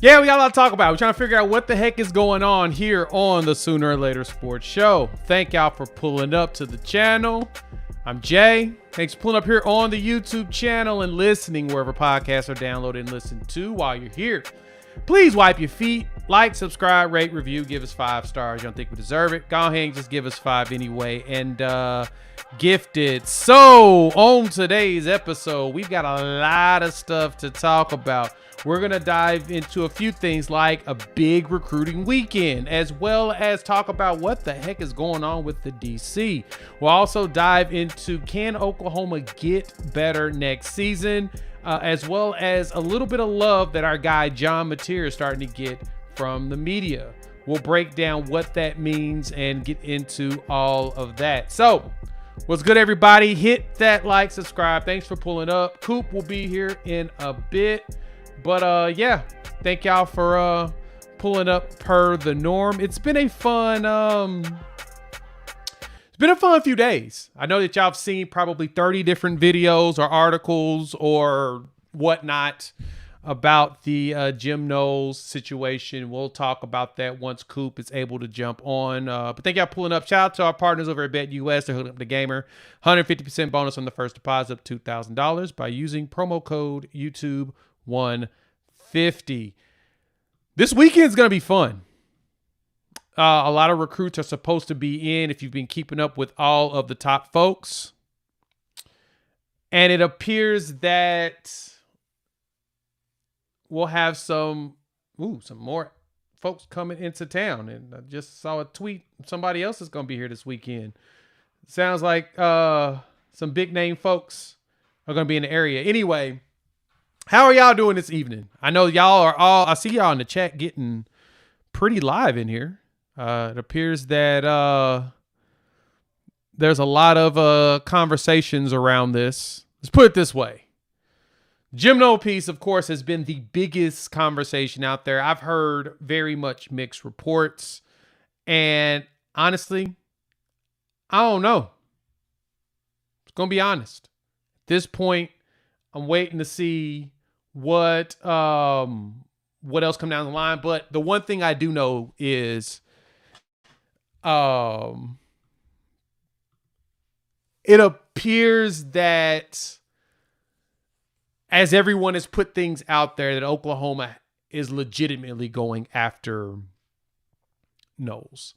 Yeah, we got a lot to talk about. We're trying to figure out what the heck is going on here on the Sooner or Later Sports Show. Thank y'all for pulling up to the channel. I'm Jay. Thanks for pulling up here on the YouTube channel and listening wherever podcasts are downloaded and listened to while you're here. Please wipe your feet, like, subscribe, rate, review, give us 5 stars. You don't think we deserve it? Go ahead and just give us 5 anyway and gift it. So on today's episode, we've got a lot of stuff to talk about. We're going to dive into a few things like a big recruiting weekend, as well as talk about what the heck is going on with the DC. We'll also dive into can Oklahoma get better next season, as well as a little bit of love that our guy John Mateer is starting to get from the media. We'll break down what that means and get into all of that. So what's good, everybody? Hit that like, subscribe. Thanks for pulling up. Coop will be here in a bit. But yeah, thank y'all for pulling up per the norm. It's been a fun few days. I know that y'all have seen probably 30 different videos or articles or whatnot about the Jim Knowles situation. We'll talk about that once Coop is able to jump on. But thank y'all pulling up. Shout out to our partners over at BetUS. They're hooking up the gamer. 150% bonus on the first deposit of $2,000 by using promo code YouTube150. This weekend's going to be fun. A lot of recruits are supposed to be in if you've been keeping up with all of the top folks. And it appears that we'll have some more folks coming into town. And I just saw a tweet. Somebody else is going to be here this weekend. Sounds like some big name folks are going to be in the area. Anyway, how are y'all doing this evening? I know y'all are I see y'all in the chat getting pretty live in here. It appears that there's a lot of conversations around this. Let's put it this way. Jim Knowles piece, of course, has been the biggest conversation out there. I've heard very much mixed reports. And honestly, I don't know. It's going to be honest. At this point, I'm waiting to see what else come down the line. But the one thing I do know is it appears that as everyone has put things out there, that Oklahoma is legitimately going after Knowles.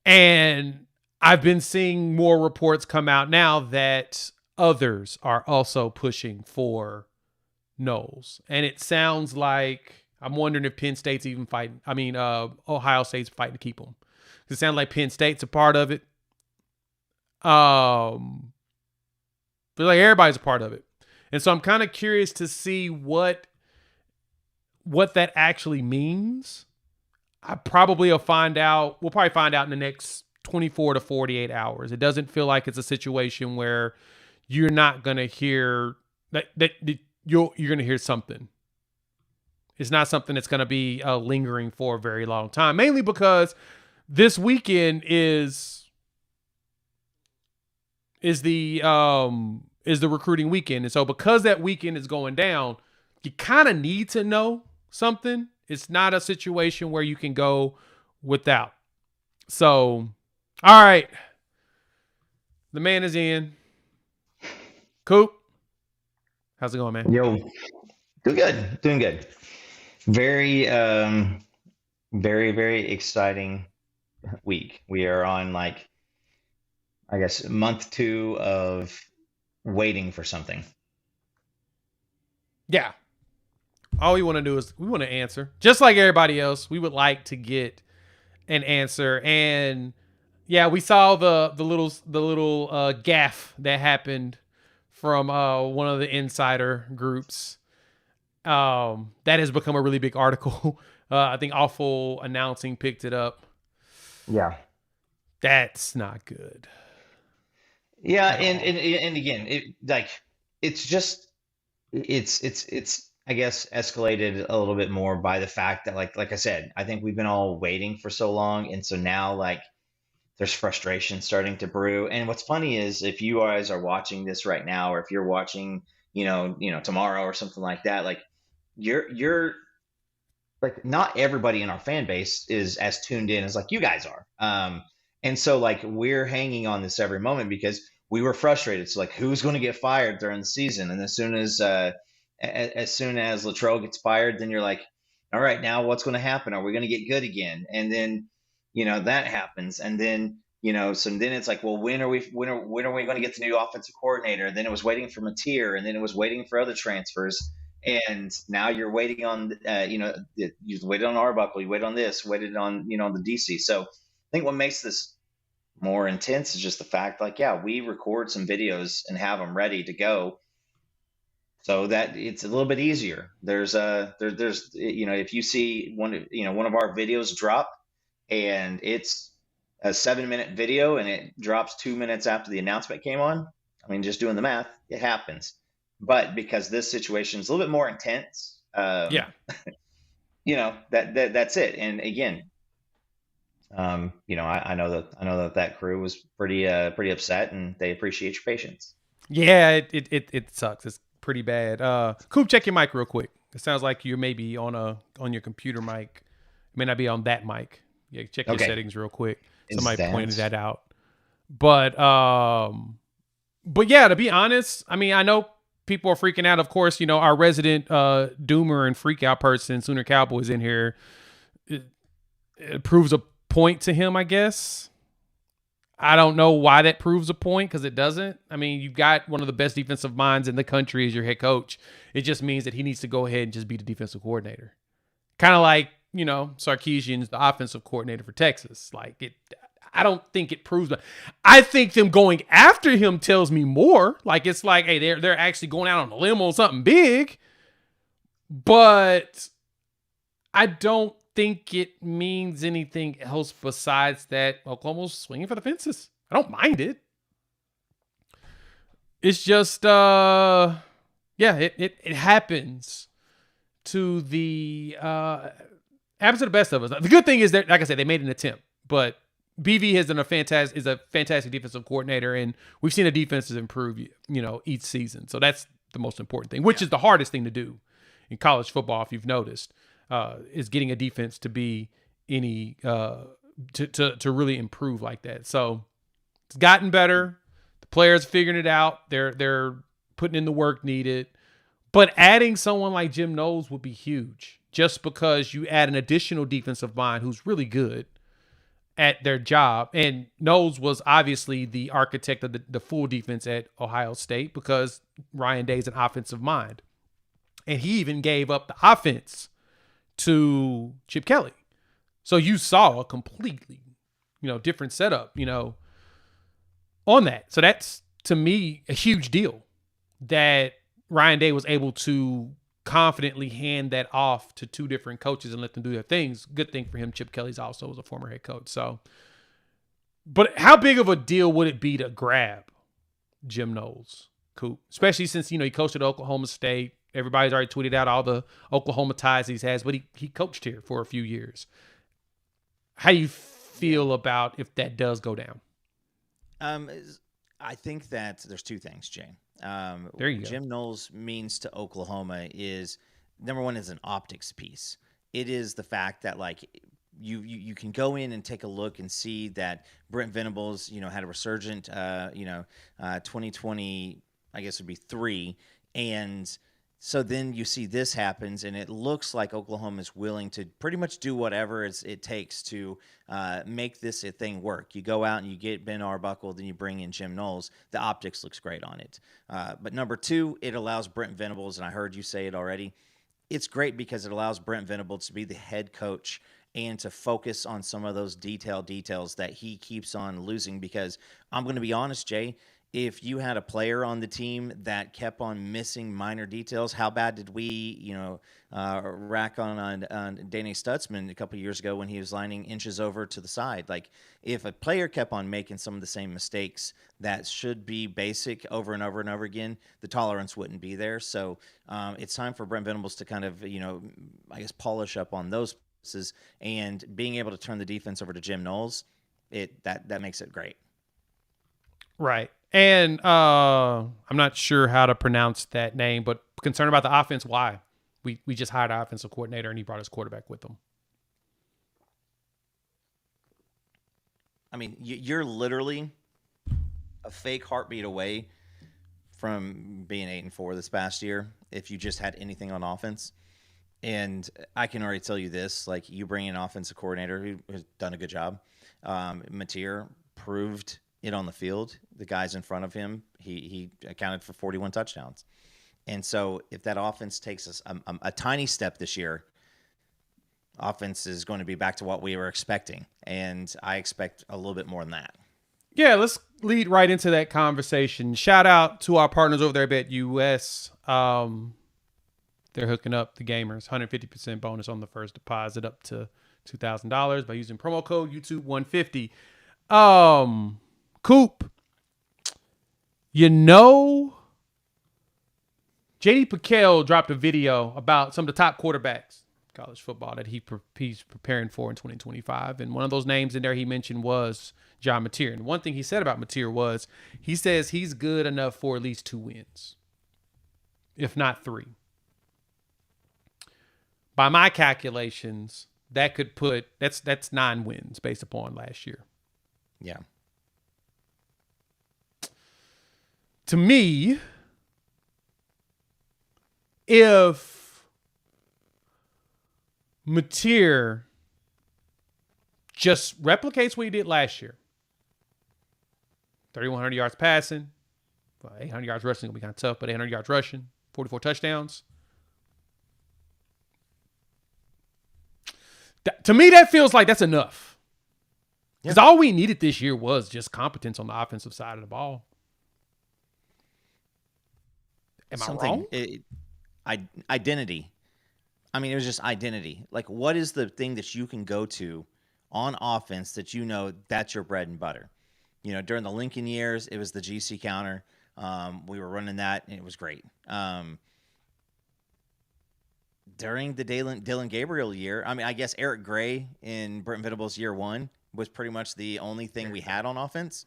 And I've been seeing more reports come out now that others are also pushing for Knowles. And it sounds like, I'm wondering if Penn State's even fighting. Ohio State's fighting to keep him. It sounds like Penn State's a part of it. But like everybody's a part of it. And so I'm kind of curious to see what that actually means. We'll probably find out in the next 24 to 48 hours. It doesn't feel like it's a situation where you're not going to hear that you're going to hear something. It's not something that's going to be lingering for a very long time, mainly because this weekend is the recruiting weekend. And so because that weekend is going down, you kind of need to know something. It's not a situation where you can go without. So, all right. The man is in. Coop, how's it going, man? Yo, doing good. Very, very, very exciting week. We are on I guess month 2 of waiting for something. Yeah. All we want to do is we want to answer. Just like everybody else, we would like to get an answer. And yeah, we saw the little gaffe that happened from one of the insider groups. That has become a really big article. I think Awful Announcing picked it up. Yeah. That's not good. Yeah, and again, it's I guess escalated a little bit more by the fact that like I said, I think we've been all waiting for so long, and so now there's frustration starting to brew. And what's funny is if you guys are watching this right now, or if you're watching, tomorrow or something like that, you're like not everybody in our fan base is as tuned in as like you guys are. And so like we're hanging on this every moment because we were frustrated. So like who's going to get fired during the season? And as soon as Latrell gets fired, then you're like, all right, now what's going to happen? Are we going to get good again? And then that happens, and then so then it's like, well, when are we going to get the new offensive coordinator? And then it was waiting for Mateer, and then it was waiting for other transfers, and now you're waiting on you waited on Arbuckle, you waited on this, waited on the DC. So I think what makes this more intense is just the fact, like, yeah, we record some videos and have them ready to go, so that it's a little bit easier. There's if you see one of our videos drop and it's a 7-minute video and it drops 2 minutes after the announcement came on, I mean, just doing the math, it happens. But because this situation is a little bit more intense, Yeah. that's it. And again, I know that crew was pretty upset, and they appreciate your patience. Yeah, it sucks. It's pretty bad. Coop, check your mic real quick. It sounds like you're maybe on your computer mic. It may not be on that mic. Yeah, check your Okay. settings real quick. Is Somebody that pointed that out. But yeah, to be honest, I mean, I know people are freaking out. Of course, our resident doomer and freak out person, Sooner Cowboys, in here. It proves a point to him, I guess. I don't know why that proves a point, because it doesn't. I mean, you've got one of the best defensive minds in the country as your head coach. It just means that he needs to go ahead and just be the defensive coordinator. Kind of like, Sarkisian's the offensive coordinator for Texas. I don't think it proves that. I think them going after him tells me more. Like, it's like, hey, they're actually going out on a limb on something big. But I don't think it means anything else besides that Oklahoma's swinging for the fences. I don't mind it. It's just, it happens to happens to the best of us. The good thing is that, like I said, they made an attempt, but BV is a fantastic defensive coordinator, and we've seen the defenses improve, each season. So that's the most important thing, which is the hardest thing to do in college football, if you've noticed, is getting a defense to be to really improve like that. So it's gotten better. The players are figuring it out. They're putting in the work needed. But adding someone like Jim Knowles would be huge, just because you add an additional defensive mind who's really good at their job. And Knowles was obviously the architect of the full defense at Ohio State, because Ryan Day's an offensive mind. And he even gave up the offense to Chip Kelly. So you saw a completely, different setup, on that. So that's, to me, a huge deal that Ryan Day was able to confidently hand that off to two different coaches and let them do their things. Good thing for him. Chip Kelly's also was a former head coach. So, but how big of a deal would it be to grab Jim Knowles, Coop? Especially since, he coached at Oklahoma State. Everybody's already tweeted out all the Oklahoma ties he has, but he coached here for a few years. How do you feel about if that does go down? I think that there's two things, Jay. There you go. Jim Knowles means to Oklahoma is, number one, is an optics piece. It is the fact that, like, you can go in and take a look and see that Brent Venables, had a resurgent, 2020, I guess would be 3, and so then you see this happens, and it looks like Oklahoma is willing to pretty much do whatever it takes to make this a thing work. You go out and you get Ben Arbuckle, then you bring in Jim Knowles. The optics looks great on it. But number two, it allows Brent Venables, and I heard you say it already, it's great because it allows Brent Venables to be the head coach and to focus on some of those details that he keeps on losing. Because I'm going to be honest, Jay, if you had a player on the team that kept on missing minor details, how bad did we, rack on Danny Stutzman a couple of years ago when he was lining inches over to the side? Like, if a player kept on making some of the same mistakes that should be basic over and over and over again, the tolerance wouldn't be there. So it's time for Brent Venables to kind of, I guess, polish up on those pieces, and being able to turn the defense over to Jim Knowles, that makes it great. Right. And I'm not sure how to pronounce that name, but concerned about the offense. Why? we just hired our offensive coordinator and he brought his quarterback with him. I mean, you're literally a fake heartbeat away from being 8-4 this past year if you just had anything on offense. And I can already tell you this, like, you bring in an offensive coordinator who has done a good job. Mateer proved it on the field. The guys in front of him, he accounted for 41 touchdowns. And so if that offense takes us a tiny step this year, offense is going to be back to what we were expecting. And I expect a little bit more than that. Yeah, let's lead right into that conversation. Shout out to our partners over there at BetUS. They're hooking up the gamers. 150% bonus on the first deposit up to $2,000 by using promo code YouTube150. Coop, J.D. Piquel dropped a video about some of the top quarterbacks in college football that he's preparing for in 2025. And one of those names in there he mentioned was John Mateer. And one thing he said about Mateer was he says he's good enough for at least 2 wins, if not 3. By my calculations, that could put that's 9 wins based upon last year. Yeah. To me, if Mateer just replicates what he did last year, 3,100 yards passing, 800 yards rushing will be kind of tough, but 800 yards rushing, 44 touchdowns. To me, that feels like that's enough. Because all we needed this year was just competence on the offensive side of the ball. Am I wrong? Identity. I mean, it was just identity. Like, what is the thing that you can go to on offense that you know that's your bread and butter? You know, during the Lincoln years, it was the GC counter. We were running that, and it was great. During the Dylan Gabriel year, I mean, I guess Eric Gray in Brent Venables year 1 was pretty much the only thing we had on offense.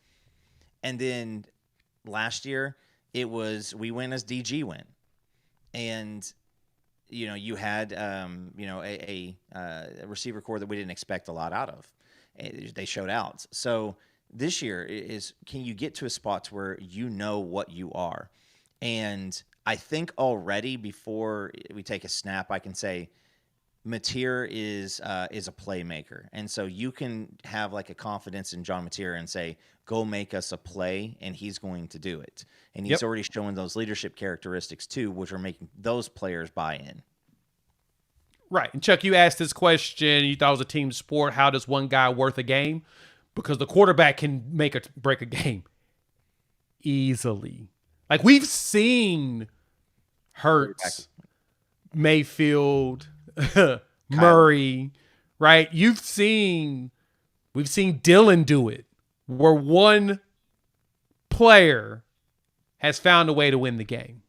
And then last year, it was we went as DG went. And, you know, you had, a receiver core that we didn't expect a lot out of. They showed out. So this year is, can you get to a spot where you know what you are? And I think already before we take a snap, I can say Mateer is a playmaker. And so you can have like a confidence in John Mateer and say, go make us a play, and he's going to do it. And he's already showing those leadership characteristics too, which are making those players buy in. Right. And Chuck, you asked this question. You thought it was a team sport. How does one guy worth a game? Because the quarterback can make or break a game easily. Like, we've seen Hurts, Mayfield, Murray, right? We've seen Dylan do it, where one player has found a way to win the game.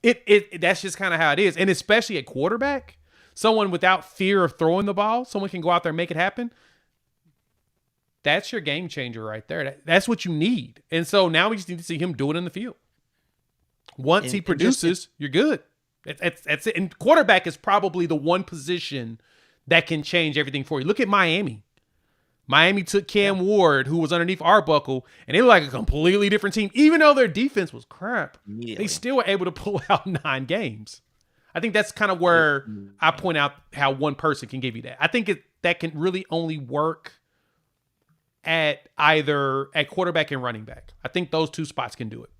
That's just kind of how it is. And especially at quarterback, someone without fear of throwing the ball, someone can go out there and make it happen. That's your game changer right there. That's what you need. And so now we just need to see him do it in the field. Once he produces, you're good. That's it. And quarterback is probably the one position that can change everything for you. Look at Miami. Miami took Cam Ward, who was underneath Arbuckle, and they were like a completely different team. Even though their defense was crap, they still were able to pull out 9 games. I think that's kind of where I point out how one person can give you that. I think that can really only work at either at quarterback and running back. I think those 2 spots can do it.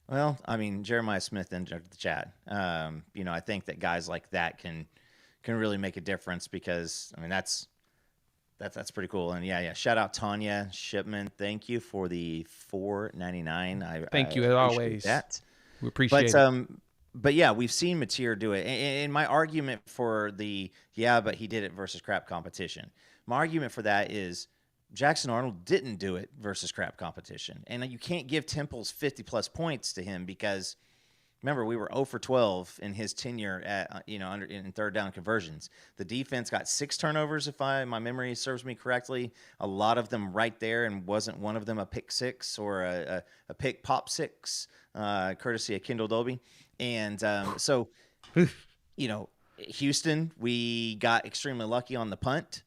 Well, I mean, Jeremiah Smith entered the chat. I think that guys like that can really make a difference because, I mean, that's pretty cool. And yeah. Shout out Tanya Shipman. Thank you for the $4.99. Thank you as always. That. We appreciate it. But yeah, we've seen Mateer do it. And my argument for but he did it versus crap competition. My argument for that is Jackson Arnold didn't do it versus crap competition. And you can't give Temple's 50-plus points to him because, remember, we were 0 for 12 in his tenure at in third down conversions. The defense got 6 turnovers, if my memory serves me correctly. A lot of them right there, and wasn't one of them a pick 6 or a pick pop 6, courtesy of Kendall Dolby. And so You know, Houston, we got extremely lucky on the punt.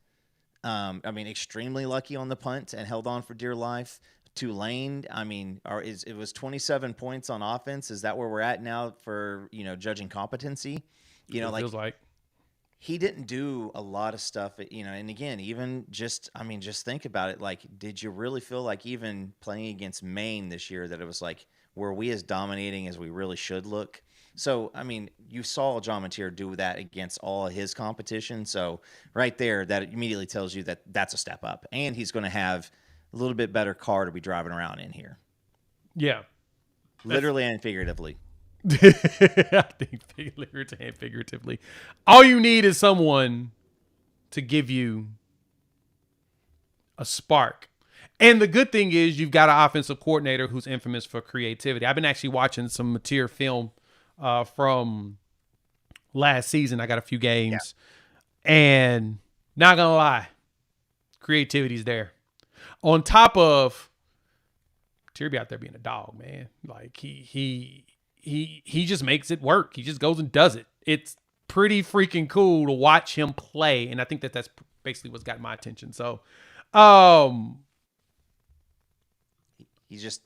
Extremely lucky on the punt and held on for dear life. Tulane, it was 27 points on offense. Is that where we're at now for, judging competency? It feels like. He didn't do a lot of stuff, and again, even just think about it. Like, did you really feel like even playing against Maine this year that it was like, were we as dominating as we really should look? So, you saw John Mateer do that against all of his competition. So right there, that immediately tells you that that's a step up, and he's going to have a little bit better car to be driving around in here. Yeah. Literally and figuratively. I think figuratively. All you need is someone to give you a spark. And the good thing is you've got an offensive coordinator who's infamous for creativity. I've been actually watching some Mateer film from last season. I got a few games. Yeah. And not going to lie, creativity's there. On top of Mateer be out there being a dog, man. Like he just makes it work. He just goes and does it. It's pretty freaking cool to watch him play. And I think that's basically what's got my attention. So, he's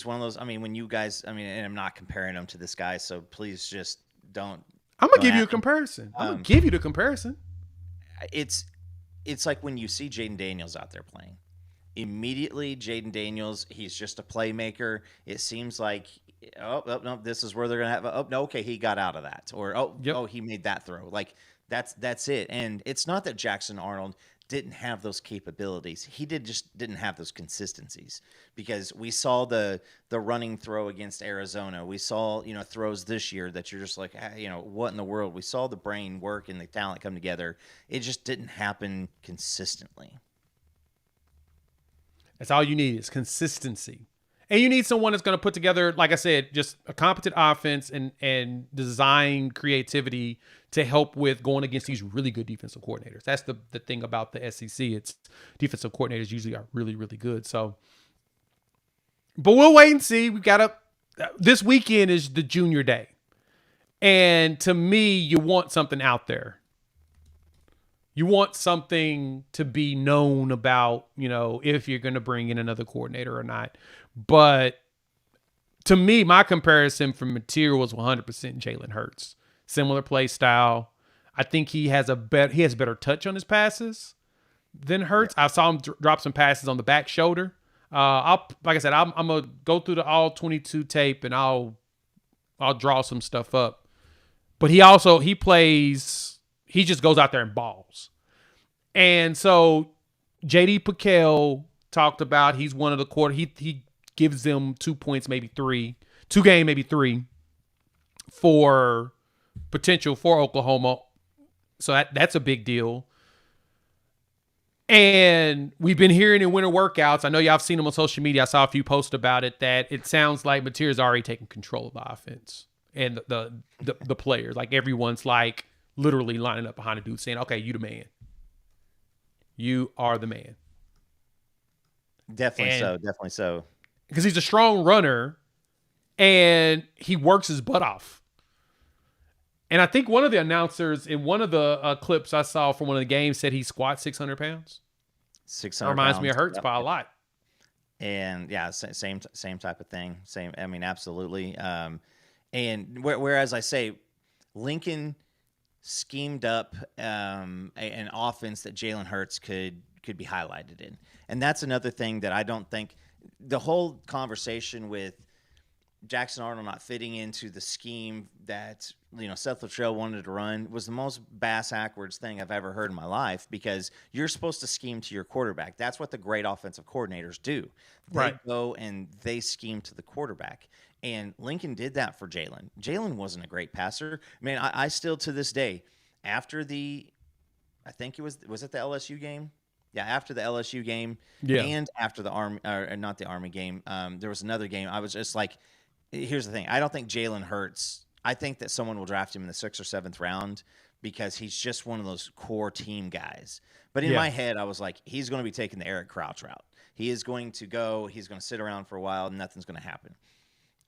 one of those, when you guys, and I'm not comparing him to this guy, so please just don't. I'm going to give you a comparison. I'm going to give you the comparison. It's like when you see Jaden Daniels out there playing. Immediately, Jaden Daniels, he's just a playmaker. It seems like, no, this is where they're going to have, no, okay, he got out of that. Or, he made that throw. Like, that's it. And it's not that Jackson Arnold didn't have those capabilities. He just didn't have those consistencies, because we saw the running throw against Arizona. We saw, throws this year that you're just like, what in the world? We saw the brain work and the talent come together. It just didn't happen consistently. That's all you need is consistency. And you need someone that's going to put together, like I said, just a competent offense and design creativity to help with going against these really good defensive coordinators. That's the thing about the SEC. It's defensive coordinators usually are really, really good. So, but we'll wait and see. This weekend is the junior day. And to me, you want something out there. You want something to be known about, if you're going to bring in another coordinator or not. But to me, my comparison from Mateer was 100% Jalen Hurts. Similar play style. I think he has better touch on his passes than Hurts. Yeah. I saw him drop some passes on the back shoulder. I'm gonna go through the all 22 tape and I'll draw some stuff up. But he just goes out there and balls. And so JD PicKell talked about he's one of the he gives them 2 points, maybe 3, 2 game, maybe 3 for potential for Oklahoma. So that's a big deal. And we've been hearing in winter workouts, I know y'all have seen them on social media, I saw a few posts about it, that it sounds like Mateer's already taking control of the offense and the players. Like everyone's like literally lining up behind a dude saying, okay, you the man. You are the man. Definitely so. Because he's a strong runner and he works his butt off. And I think one of the announcers in one of the clips I saw from one of the games said he squats 600 pounds. 600 reminds pounds. Me of Hurts by a lot. And yeah, same type of thing. Absolutely. And whereas I say Lincoln schemed up an offense that Jalen Hurts could be highlighted in. And that's another thing that I don't think the whole conversation with Jackson Arnold not fitting into the scheme that Seth Luttrell wanted to run was the most bass-ackwards thing I've ever heard in my life, because you're supposed to scheme to your quarterback. That's what the great offensive coordinators do. They go and they scheme to the quarterback. And Lincoln did that for Jalen. Jalen wasn't a great passer. I still to this day, after I think it was it the LSU game? Yeah, after the LSU game and after the Army, or not the Army game, there was another game. I was just like, here's the thing. I don't think Jalen Hurts. I think that someone will draft him in the 6th or 7th round because he's just one of those core team guys. But in my head, I was like, he's going to be taking the Eric Crouch route. He is going to go. He's going to sit around for a while, and nothing's going to happen.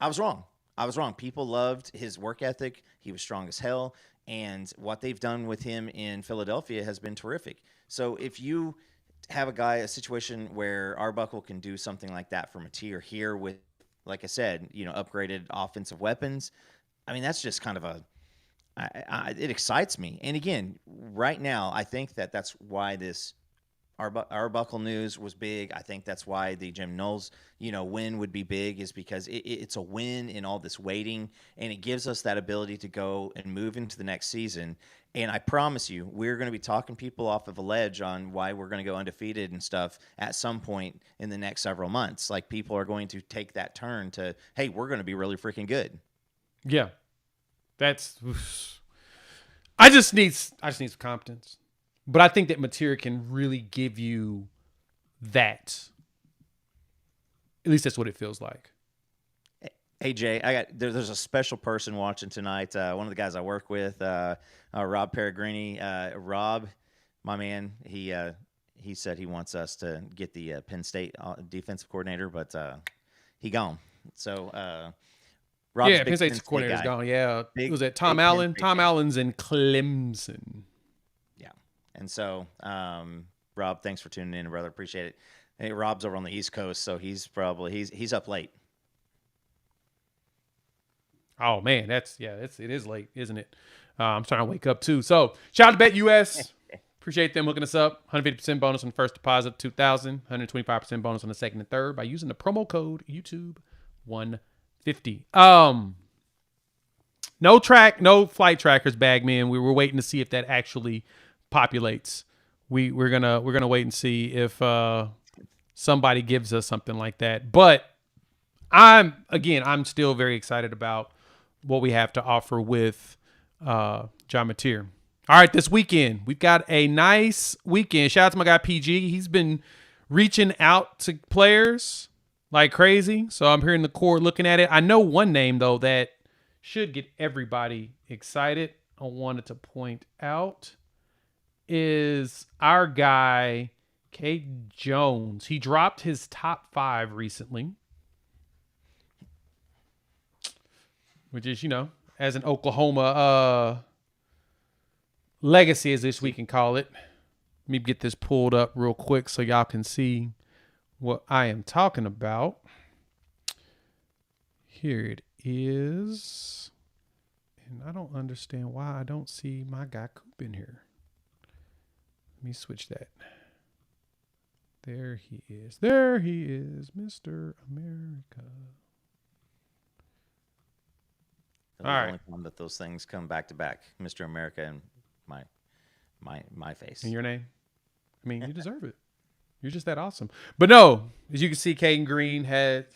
I was wrong. I was wrong. People loved his work ethic. He was strong as hell. And what they've done with him in Philadelphia has been terrific. So if you have a situation where Arbuckle can do something like that for Mateer here with, like I said, upgraded offensive weapons, I mean, that's just kind of it excites me. And again, right now, I think that's why this Arbuckle news was big. I think that's why the Jim Knowles, win would be big, is because it's a win in all this waiting, and it gives us that ability to go and move into the next season. And I promise you, we're going to be talking people off of a ledge on why we're going to go undefeated and stuff at some point in the next several months. Like, people are going to take that turn to, hey, we're going to be really freaking good. Yeah. I just need some competence. But I think that Mateer can really give you that. At least that's what it feels like. Hey Jay, there's a special person watching tonight. One of the guys I work with, Rob Peregrini. Rob, my man, he said he wants us to get the Penn State defensive coordinator, but he gone. So Rob's Penn State's coordinator's gone. Yeah, was it Tom Allen? Tom Allen's in Clemson. Yeah, and so Rob, thanks for tuning in, brother. Appreciate it. Hey, Rob's over on the East Coast, so he's up late. Oh man, it is late, isn't it? I'm starting to wake up too. So shout out to BetUS. Appreciate them hooking us up. 150% bonus on the first deposit, 2,000. 125% bonus on the second and third by using the promo code YouTube150. No flight trackers, Bagman. We were waiting to see if that actually populates. We're gonna wait and see if somebody gives us something like that. But I'm still very excited about what we have to offer with John Mateer. All right, this weekend, we've got a nice weekend. Shout out to my guy PG. He's been reaching out to players like crazy. So I'm here in the court looking at it. I know one name, though, that should get everybody excited. I wanted to point out is our guy, Caden Jones. He dropped his top 5 recently. Which is, as an Oklahoma legacy, as we can call it. Let me get this pulled up real quick so y'all can see what I am talking about. Here it is. And I don't understand why I don't see my guy Coop in here. Let me switch that. There he is. There he is, Mr. America. The only time that those things come back to back, Mr. America and my face. And your name? I mean, you deserve it. You're just that awesome. But no, as you can see, Caden Green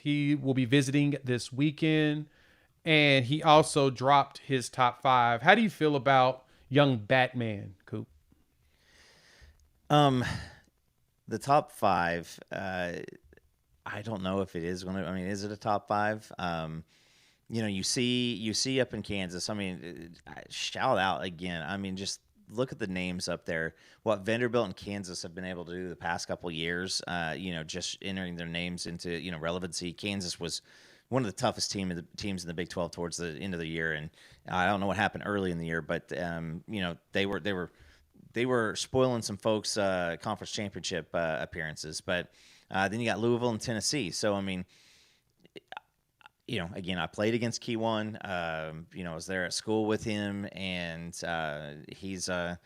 he will be visiting this weekend, and he also dropped his top 5. How do you feel about young Batman, Coop? The top 5. I don't know if it is going to. I mean, is it a top 5? You see up in Kansas. I mean, shout out again. I mean, just look at the names up there. What Vanderbilt and Kansas have been able to do the past couple of years. Just entering their names into relevancy. Kansas was one of the toughest teams in the Big 12 towards the end of the year, and I don't know what happened early in the year, but they were spoiling some folks' conference championship appearances. But then you got Louisville and Tennessee. So I mean. Again, I played against Keyone. I was there at school with him, and he's a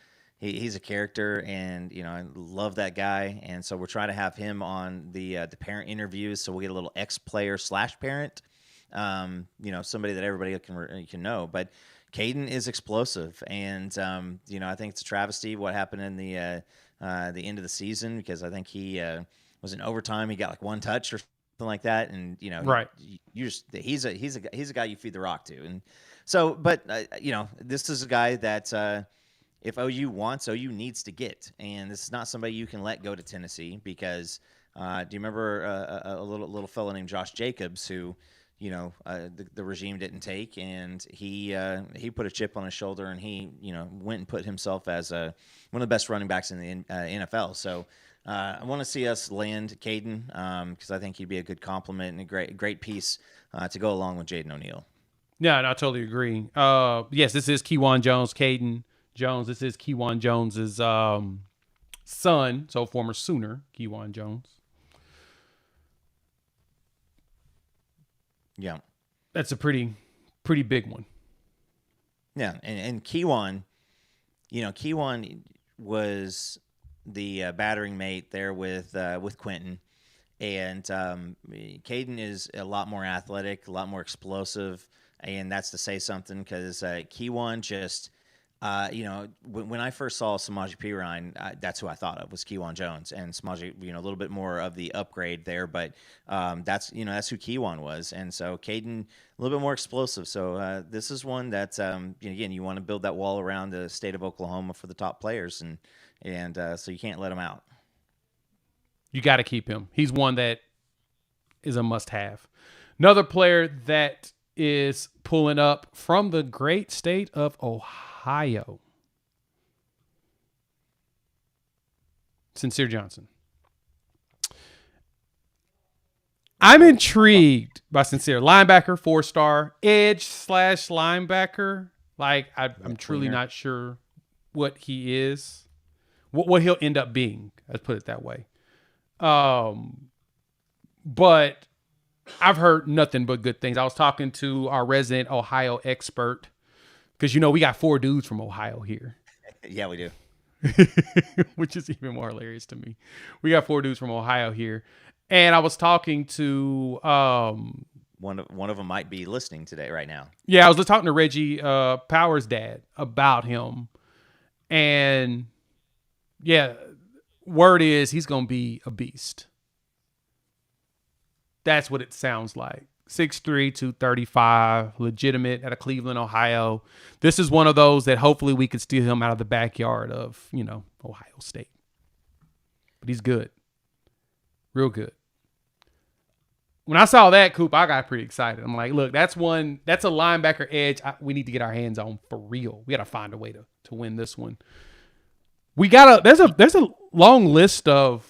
character, and I love that guy. And so we're trying to have him on the parent interviews, so we'll get a little ex-player / parent, somebody that everybody can know. But Caden is explosive, and I think it's a travesty what happened in the end of the season, because I think he was in overtime. He got like one touch or something like that, and right. He's a guy you feed the rock to, and so, but this is a guy that if OU wants, OU needs to get, and this is not somebody you can let go to Tennessee, because do you remember a little fellow named Josh Jacobs who the regime didn't take, and he put a chip on his shoulder, and he went and put himself as one of the best running backs in the NFL. So. I want to see us land Caden because I think he'd be a good compliment and a great piece to go along with Jaden O'Neal. Yeah, and I totally agree. Yes, this is Kewan Jones, Caden Jones. This is Kewan Jones's son, so former Sooner, Kewan Jones. Yeah. That's a pretty big one. Yeah, and Kiwan, Kiwan was the battering mate there with Quentin, and Caden is a lot more athletic, a lot more explosive, and that's to say something because Kiwan just. When I first saw Samaje Perine, that's who I thought of was Kewan Jones, and Samaje, a little bit more of the upgrade there, but that's who Kewan was, and so Caden a little bit more explosive. So this is one that again, you want to build that wall around the state of Oklahoma for the top players, and so you can't let them out. You got to keep him. He's one that is a must-have. Another player that is pulling up from the great state of Ohio. Sincere Johnson. I'm intrigued by Sincere. Linebacker, 4-star, edge / linebacker. Like, I'm truly not sure what he is, what he'll end up being. Let's put it that way. But I've heard nothing but good things. I was talking to our resident Ohio expert because, we got 4 dudes from Ohio here. Yeah, we do. Which is even more hilarious to me. We got 4 dudes from Ohio here. And I was talking to one of them might be listening today right now. Yeah, I was talking to Reggie Powers' dad about him. And yeah, word is he's going to be a beast. That's what it sounds like. 6'3", 235, legitimate out of Cleveland, Ohio. This is one of those that hopefully we could steal him out of the backyard of, Ohio State. But he's good. Real good. When I saw that, Coop, I got pretty excited. I'm like, look, that's a linebacker edge we need to get our hands on for real. We got to find a way to win this one. There's a long list of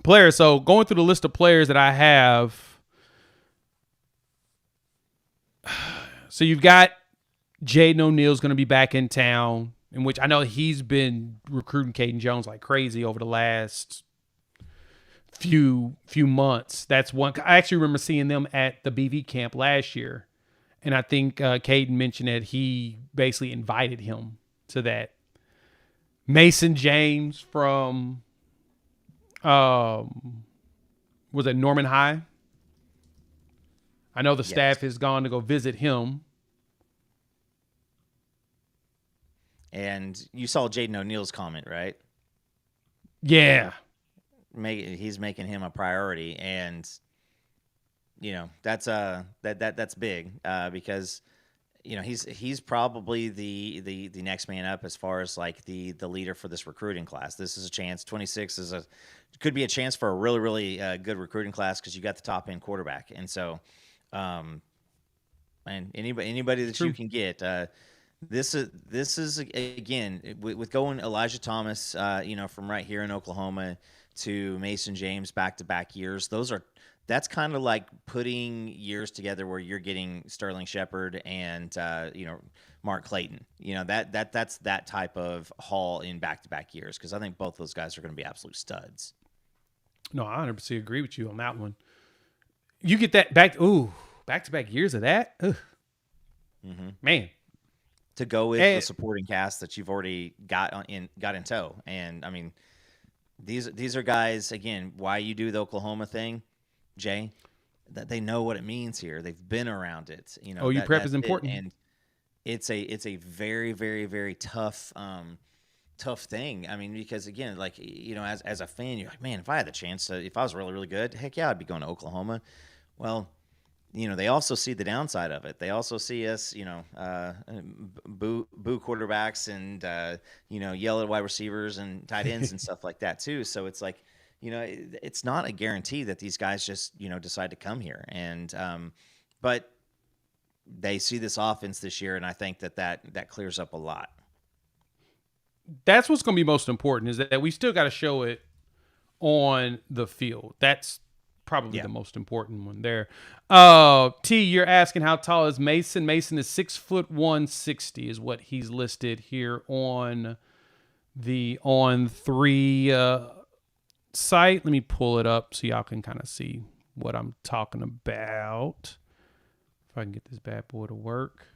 players. So going through the list of players that I have. So you've got Jaden O'Neal's going to be back in town, in which I know he's been recruiting Caden Jones like crazy over the last few months. That's one. I actually remember seeing them at the BV camp last year, and I think Caden mentioned that he basically invited him to that. Mason James from was it Norman High? I know the staff has gone to go visit him. And you saw Jaden O'Neal's comment, right? Yeah. He's making him a priority, and that's big because he's probably the next man up as far as like the leader for this recruiting class. This is a chance. 26 could be a chance for a really really good recruiting class because you got the top end quarterback, and so and anybody that you can get. This is again with going Elijah Thomas, from right here in Oklahoma to Mason James back-to-back years. That's kind of like putting years together where you're getting Sterling Shepard and Mark Clayton. That's that type of haul in back-to-back years because I think both those guys are going to be absolute studs. No, I 100% agree with you on that one. You get that back-to-back years of that? Mm-hmm. Man. To go with the supporting cast that you've already got in tow. And I mean, these are guys, again, why you do the Oklahoma thing, Jay, that they know what it means here. They've been around it. prep is important. And it's a very, very, very tough thing. I mean, because again, like, as a fan, you're like, man, if I had the chance if I was really, really good, heck yeah, I'd be going to Oklahoma. Well, they also see the downside of it. They also see us, boo quarterbacks and, yell at wide receivers and tight ends and stuff like that too. So it's like, it's not a guarantee that these guys just, decide to come here. And, but they see this offense this year, and I think that clears up a lot. That's what's going to be most important is that we still got to show it on the field. That's probably Yeah. the most important one there. T, you're asking how tall is Mason? Mason is 6'1", 160 is what he's listed here on the On3 site. Let me pull it up so y'all can kind of see what I'm talking about. If I can get this bad boy to work.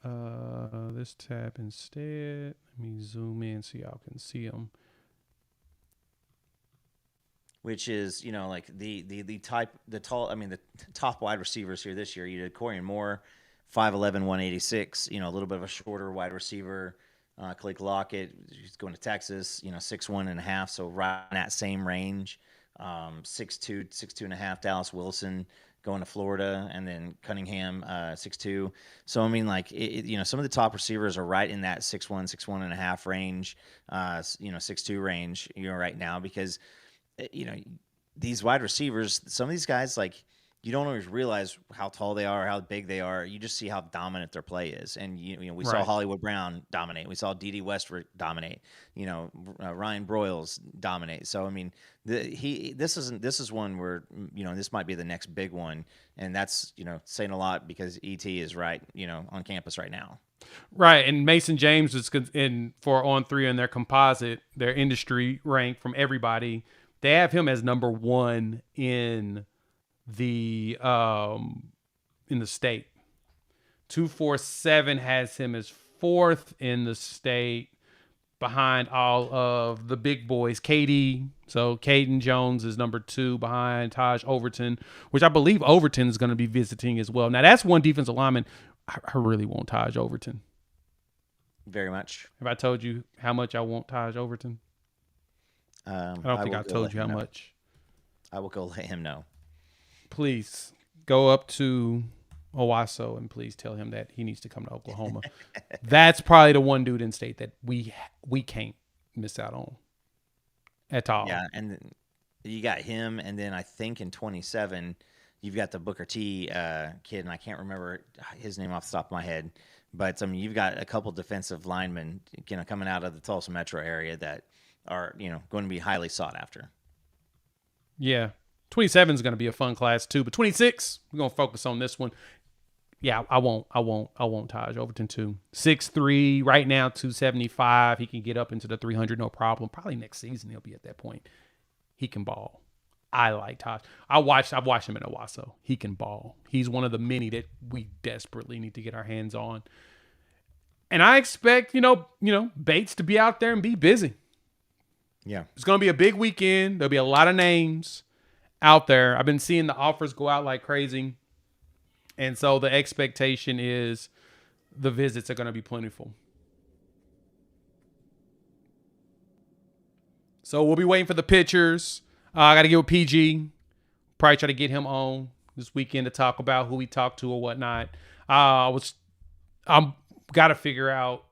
This tab instead. Let me zoom in so y'all can see him. Which is, like the top wide receivers here this year. You did Corian Moore, 5'11", 186. A little bit of a shorter wide receiver. Khalil Lockett, he's going to Texas. 6'1" and a half, so right in that same range. 6'2", 6'2" and a half. Dallas Wilson going to Florida, and then Cunningham, 6'2". So I mean, like some of the top receivers are right in that 6'1", 6'1" and a half range. 6'2" range. Right now because. These wide receivers, some of these guys, like, you don't always realize how tall they are, how big they are. You just see how dominant their play is. And, we saw Hollywood Brown dominate. We saw D.D. Westbrook dominate. Ryan Broyles dominate. So, I mean, this is one where, this might be the next big one. And that's, saying a lot because E.T. is right, on campus right now. Right, and Mason James is for On3 in their composite, their industry rank from everybody. They have him as number 1 in the state. 247 has him as 4th in the state, behind all of the big boys. KD, so Caden Jones is number 2 behind Taj Overton, which I believe Overton is going to be visiting as well. Now that's one defensive lineman I really want, Taj Overton. Very much. Have I told you how much I want Taj Overton? I don't think I told you how much. I will go let him know. Please go up to Owasso and please tell him that he needs to come to Oklahoma. That's probably the one dude in state that we can't miss out on at all. Yeah, and you got him, and then I think in 27 you've got the Booker T kid, and I can't remember his name off the top of my head, but I mean you've got a couple defensive linemen coming out of the Tulsa metro area that are going to be highly sought after. Yeah. 27 is going to be a fun class too, but 26 we're going to focus on this one. Yeah, I won't Taj Overton too. 6'3", right now 275. He can get up into the 300 no problem. Probably next season he'll be at that point. He can ball. I like Taj. I've watched him in Owasso. He can ball. He's one of the many that we desperately need to get our hands on. And I expect, Bates to be out there and be busy. Yeah. It's going to be a big weekend. There'll be a lot of names out there. I've been seeing the offers go out like crazy. And so the expectation is the visits are going to be plentiful. So we'll be waiting for the pictures. I got to get with PG. Probably try to get him on this weekend to talk about who we talked to or whatnot. I'm got to figure out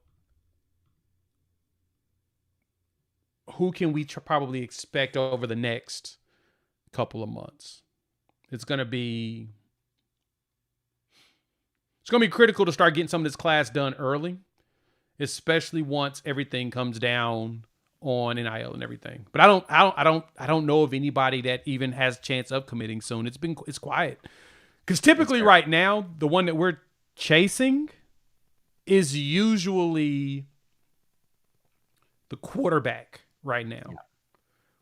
who can we probably expect over the next couple of months. It's going to be critical to start getting some of this class done early, especially once everything comes down on NIL and everything. But I don't know of anybody that even has a chance of committing soon. It's quiet. Because typically right now, the one that we're chasing is usually the quarterback right now. Yeah.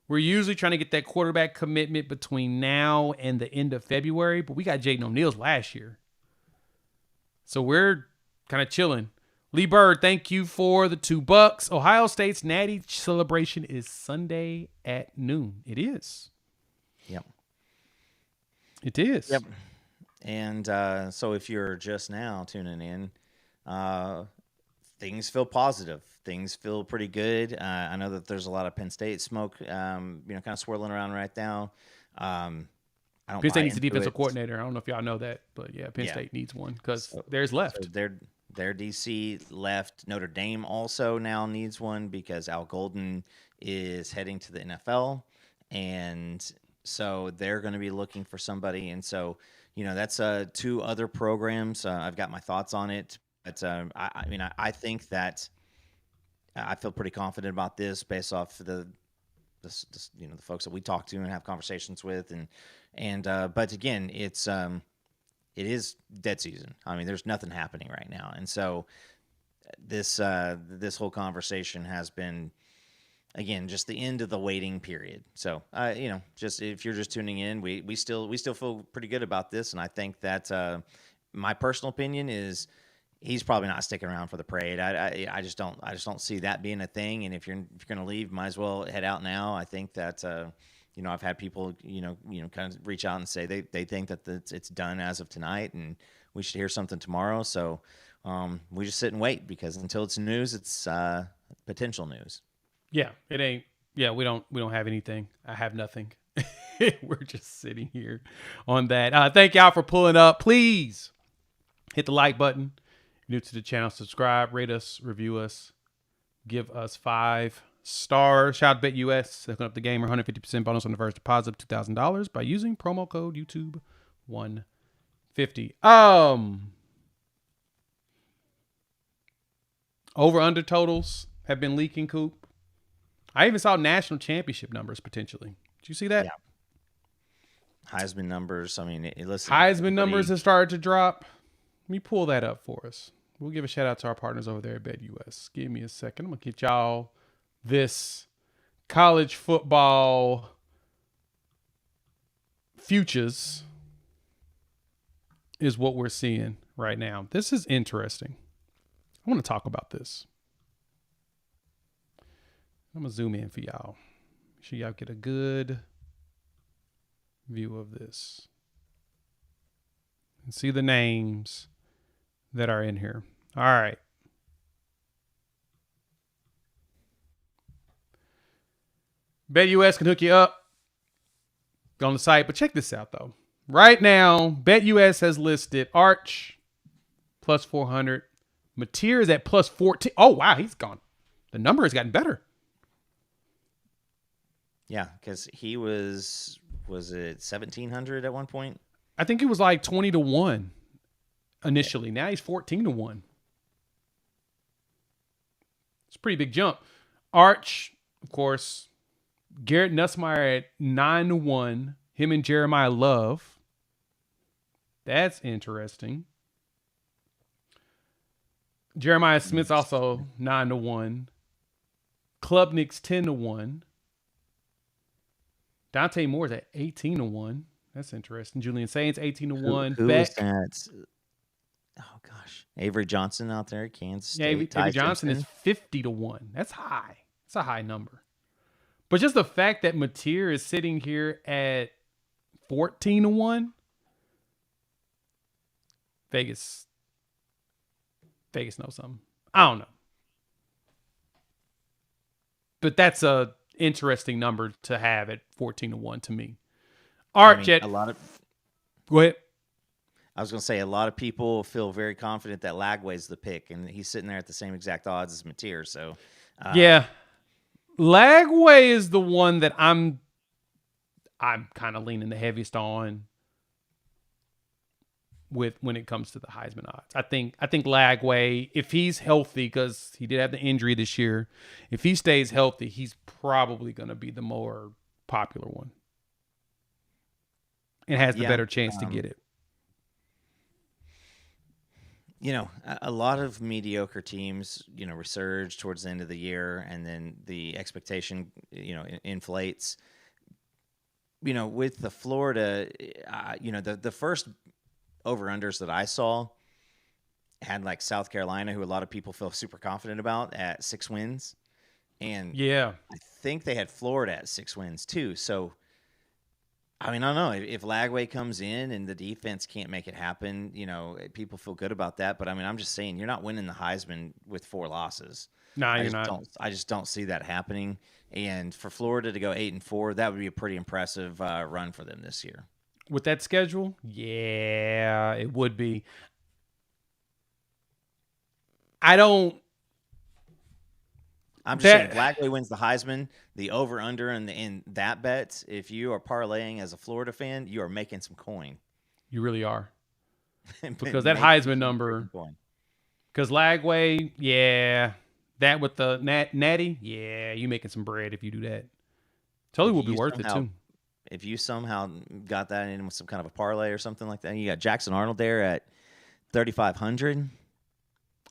We're usually trying to get that quarterback commitment between now and the end of February, but we got Jaden O'Neal's last year. So we're kind of chilling. Lee Bird, thank you for the $2. Ohio State's Natty celebration is Sunday at noon. It is. Yep. It is. Yep. And so if you're just now tuning in, things feel positive. Things feel pretty good. I know that there's a lot of Penn State smoke, kind of swirling around right now. Penn State needs a defensive coordinator. I don't know if y'all know that, but yeah, Penn State needs one because there's left. So their DC left. Notre Dame also now needs one because Al Golden is heading to the NFL, and so they're going to be looking for somebody. And so, that's 2 other programs. I've got my thoughts on it, but I think that I feel pretty confident about this based off the the folks that we talk to and have conversations with, but again, it is dead season. I mean, there's nothing happening right now, and so this whole conversation has been, again, just the end of the waiting period. So, just if you're just tuning in, we still feel pretty good about this, and I think that my personal opinion is he's probably not sticking around for the parade. I just don't see that being a thing. And if you're going to leave, might as well head out now. I think that I've had people kind of reach out and say they think that it's done as of tonight, and we should hear something tomorrow. So we just sit and wait, because until it's news, it's potential news. Yeah, it ain't. Yeah, we don't have anything. I have nothing. We're just sitting here on that. Thank y'all for pulling up. Please hit the like button. New to the channel, subscribe, rate us, review us, give us 5 stars. Shout out to BetUS, hooking up the gamer, 150% bonus on the first deposit of $2,000 by using promo code YouTube150. Over under totals have been leaking, Coop. I even saw national championship numbers potentially. Did you see that? Yeah. Heisman numbers. I mean, listen. Heisman numbers have started to drop. Let me pull that up for us. We'll give a shout out to our partners over there at BetUS. Give me a second. I'm going to get y'all this college football futures is what we're seeing right now. This is interesting. I want to talk about this. I'm going to zoom in for y'all. Make sure y'all get a good view of this and see the names that are in here. All right. BetUS can hook you up on the site, but check this out though. Right now, BetUS has listed Arch plus 400. Mateer is at plus 14. Oh wow, he's gone. The number has gotten better. Yeah, because he was it 1,700 at one point? I think it was like 20-1 initially. Now he's 14-1. It's a pretty big jump. Arch, of course, Garrett Nussmeier at 9-1. Him and Jeremiah Love. That's interesting. Jeremiah Smith's also 9-1. Klubnik's 10-1. Dante Moore's at 18-1. That's interesting. Julian Saints 18-1. Who Beck. is that? Oh gosh, Avery Johnson out there, Kansas State. Yeah, Avery Johnson is 50-1. That's high. It's a high number. But just the fact that Mateer is sitting here at 14-1, Vegas knows something. I don't know. But that's a interesting number to have at 14-1 to me. Arch at a lot of. Go ahead. I was going to say, a lot of people feel very confident that Lagway's the pick, and he's sitting there at the same exact odds as Mateer. So, yeah, Lagway is the one that I'm kind of leaning the heaviest on with when it comes to the Heisman odds. I think Lagway, if he's healthy, because he did have the injury this year, if he stays healthy, he's probably going to be the more popular one and has the better chance to get it. A lot of mediocre teams, resurge towards the end of the year, and then the expectation, inflates. With the Florida, the first over-unders that I saw had like South Carolina, who a lot of people feel super confident about, at 6 wins. And yeah, I think they had Florida at 6 wins too. So, I mean, I don't know if Lagway comes in and the defense can't make it happen, people feel good about that. But I mean, I'm just saying, you're not winning the Heisman with 4 losses. No, you're not. I just don't see that happening. And for Florida to go 8-4, that would be a pretty impressive run for them this year. With that schedule, yeah, it would be. I'm just saying, Lagway wins the Heisman, the over-under in that bet, if you are parlaying as a Florida fan, you are making some coin. You really are. Because that Heisman number, because Lagway, yeah, that with the natty, yeah, you making some bread if you do that. Totally If will be you worth it somehow- too. If you somehow got that in with some kind of a parlay or something like that, you got Jackson Arnold there at 3,500.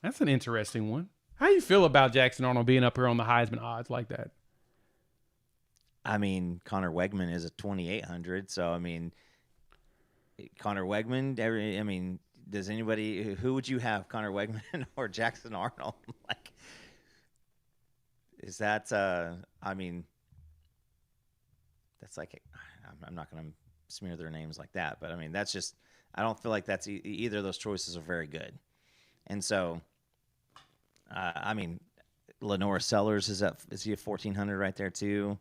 That's an interesting one. How you feel about Jackson Arnold being up here on the Heisman odds like that? I mean, Connor Wegman is at 2,800. So, I mean, Connor Wegman, I mean, does anybody, who would you have, Connor Wegman or Jackson Arnold? Like, is that, I mean, that's like, I'm not going to smear their names like that, but I mean, that's just, I don't feel like that's either of those choices are very good. And so, I mean, Lenora Sellers is he at 1,400 right there too?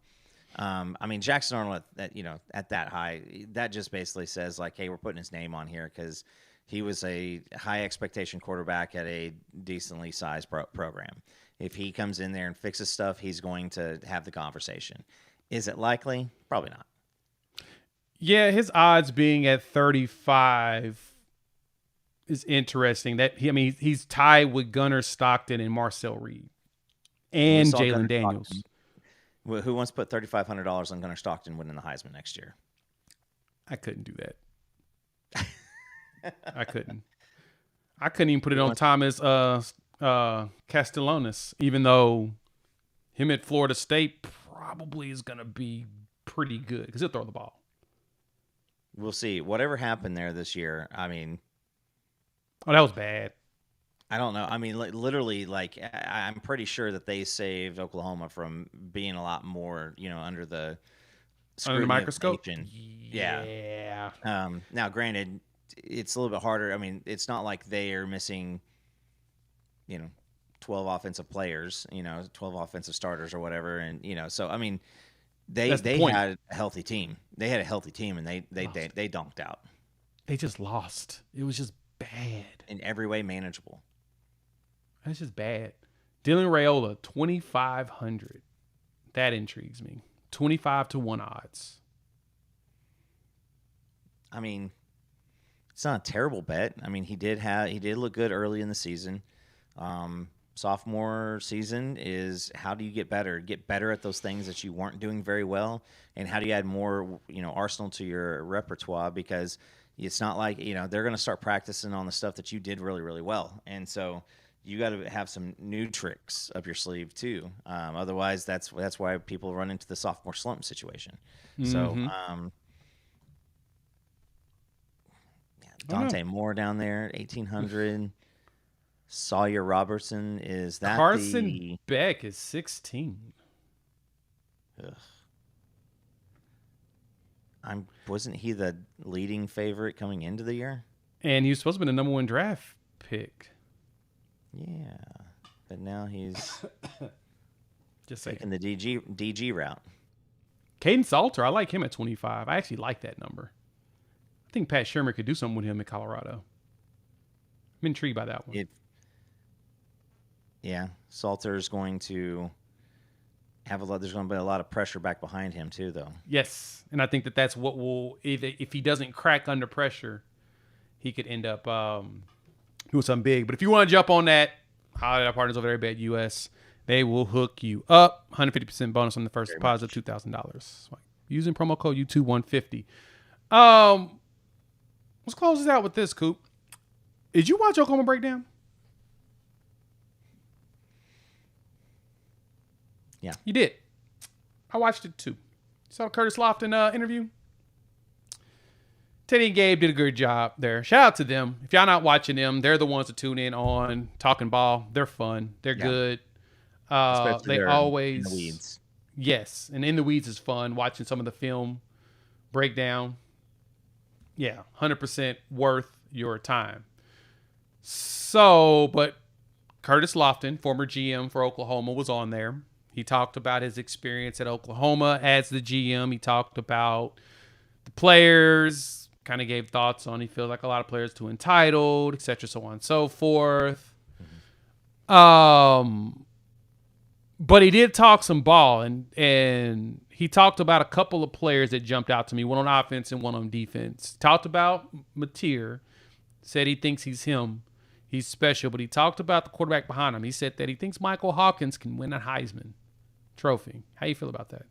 I mean, Jackson Arnold at that high, that just basically says like, hey, we're putting his name on here because he was a high expectation quarterback at a decently sized program. If he comes in there and fixes stuff, he's going to have the conversation. Is it likely? Probably not. Yeah, his odds being at 35 is interesting. He's tied with Gunnar Stockton and Marcel Reed and Jalen Daniels. Stockton. Who wants to put $3,500 on Gunnar Stockton winning the Heisman next year? I couldn't do that. I couldn't even put it on Thomas Castellanos, even though him at Florida State probably is going to be pretty good because he'll throw the ball. We'll see. Whatever happened there this year, I mean... Oh, that was bad. I don't know. I mean, literally, like, I'm pretty sure that they saved Oklahoma from being a lot more, under the microscope. Yeah. Now, granted, it's a little bit harder. I mean, it's not like they are missing, 12 offensive players, 12 offensive starters or whatever, and so I mean, they had a healthy team. They had a healthy team, and they donked out. They just lost. It was just bad in every way manageable. That's just bad. Dylan Raiola, 2,500. That intrigues me. 25-1 odds. I mean, it's not a terrible bet. I mean, he did look good early in the season. Sophomore season is how do you get better? Get better at those things that you weren't doing very well, and how do you add more, arsenal to your repertoire? Because it's not like they're going to start practicing on the stuff that you did really, really well, and so you got to have some new tricks up your sleeve too. Otherwise, that's why people run into the sophomore slump situation. Mm-hmm. So, Dante Moore down there, 1,800. Sawyer Robertson, is that Carson Beck is 16. Ugh. Wasn't he the leading favorite coming into the year? And he was supposed to be the number one draft pick. Yeah, but now he's just taking the DG route. Caden Salter, I like him at 25. I actually like that number. I think Pat Shermer could do something with him in Colorado. I'm intrigued by that one. Salter's going to have there's going to be a lot of pressure back behind him too, though. Yes, and I think that's what will, if he doesn't crack under pressure, he could end up doing something big. But if you want to jump on that, our partners over there at Bet US, they will hook you up. 150% bonus on the first deposit, $2,000. Using promo code U2150. Let's close this out with this, Coop. Did you watch Oklahoma Breakdown? Yeah. You did. I watched it too. Saw the Curtis Lofton interview. Teddy and Gabe did a good job there. Shout out to them. If y'all not watching them, they're the ones to tune in on Talking Ball. They're fun. They're good. They always in the weeds. Yes, and In the Weeds is fun. Watching some of the film breakdown. Yeah, 100% worth your time. So, but Curtis Lofton, former GM for Oklahoma, was on there. He talked about his experience at Oklahoma as the GM. He talked about the players, kind of gave thoughts on he feels like a lot of players too entitled, etc., so on and so forth. Mm-hmm. But he did talk some ball, and he talked about a couple of players that jumped out to me, one on offense and one on defense. Talked about Mateer, said he thinks he's him. He's special, but he talked about the quarterback behind him. He said that he thinks Michael Hawkins can win a Heisman Trophy. How you feel about that?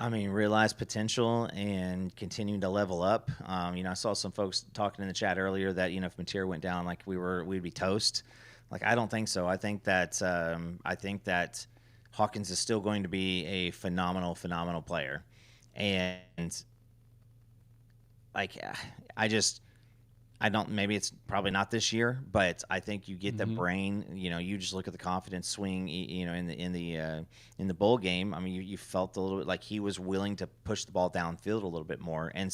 I mean, realize potential and continue to level up. I saw some folks talking in the chat earlier that if Mateer went down, like we'd be toast. Like I don't think so. I think that Hawkins is still going to be a phenomenal player, and like I don't. Maybe it's probably not this year, but I think you get the brain. You just look at the confidence swing. In the bowl game. I mean, you felt a little bit like he was willing to push the ball downfield a little bit more, and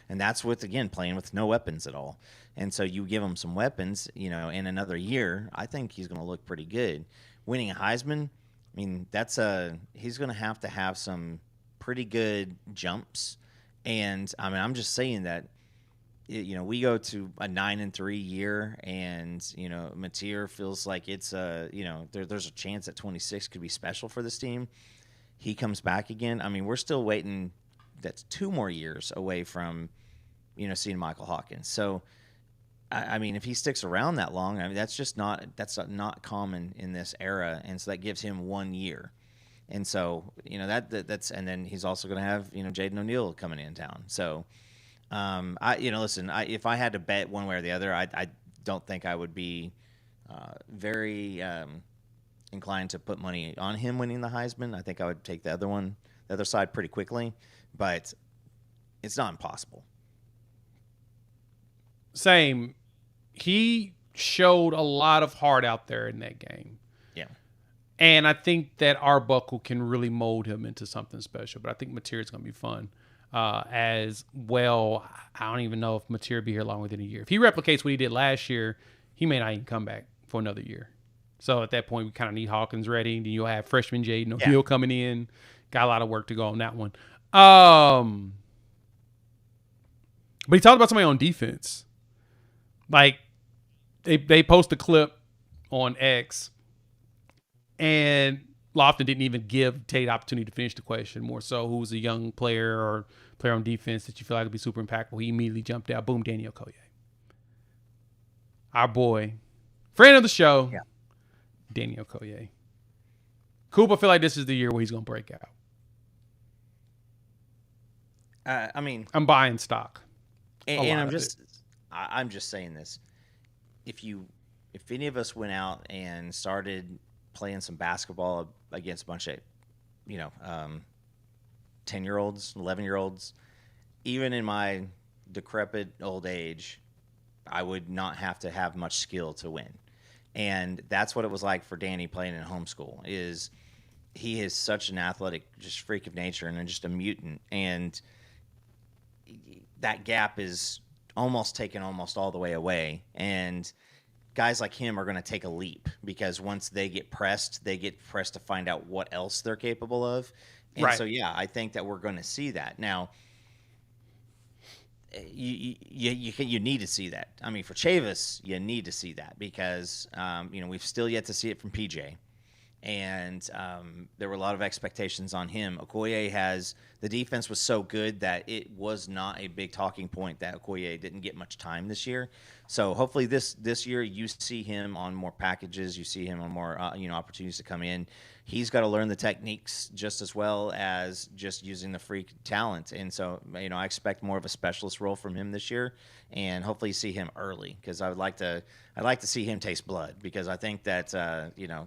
that's with again playing with no weapons at all. And so you give him some weapons. In another year, I think he's going to look pretty good. Winning a Heisman, I mean, he's going to have some pretty good jumps, and I mean, I'm just saying that. We go to a 9-3 year, and Mateer feels like it's there's a chance that 26 could be special for this team. He comes back again. I mean, we're still waiting. That's 2 more years away from seeing Michael Hawkins. So, I mean, if he sticks around that long, I mean that's not common in this era, and so that gives him 1 year. And so that's and then he's also going to have Jaden O'Neal coming in town. So. Listen. If I had to bet one way or the other, I don't think I would be very inclined to put money on him winning the Heisman. I think I would take the other side pretty quickly, but it's not impossible. Same. He showed a lot of heart out there in that game. Yeah. And I think that Arbuckle can really mold him into something special. But I think Mateer is going to be fun. As well, I don't even know if Mateer will be here longer than a year. If he replicates what he did last year, he may not even come back for another year. So at that point, we kind of need Hawkins ready. Then you'll have freshman Jaden O'Neal coming in. Got a lot of work to go on that one. But he talked about somebody on defense. Like, they post a clip on X, and Lofton didn't even give Tate opportunity to finish the question. More so, who's a young player or player on defense that you feel like would be super impactful? He immediately jumped out. Boom, Danny Okoye. Our boy. Friend of the show. Yeah. Danny Okoye. Coop, I feel like this is the year where he's going to break out. I mean, I'm buying stock. And I'm just saying this. If any of us went out and started playing some basketball against a bunch of 10-year-olds, 11-year-olds, even in my decrepit old age, I would not have to have much skill to win. And that's what it was like for Danny playing in homeschool. Is he is such an athletic just freak of nature and just a mutant, and that gap is almost taken almost all the way away. And guys like him are going to take a leap because once they get pressed to find out what else they're capable of. And so, I think that we're going to see that. Now, you need to see that. I mean, for Chavis, you need to see that because, we've still yet to see it from PJ. And there were a lot of expectations on him. Okoye the defense was so good that it was not a big talking point that Okoye didn't get much time this year. So hopefully this year you see him on more packages, you see him on more opportunities to come in. He's got to learn the techniques just as well as just using the freak talent. And so I expect more of a specialist role from him this year, and hopefully you see him early because I'd like to see him taste blood because I think that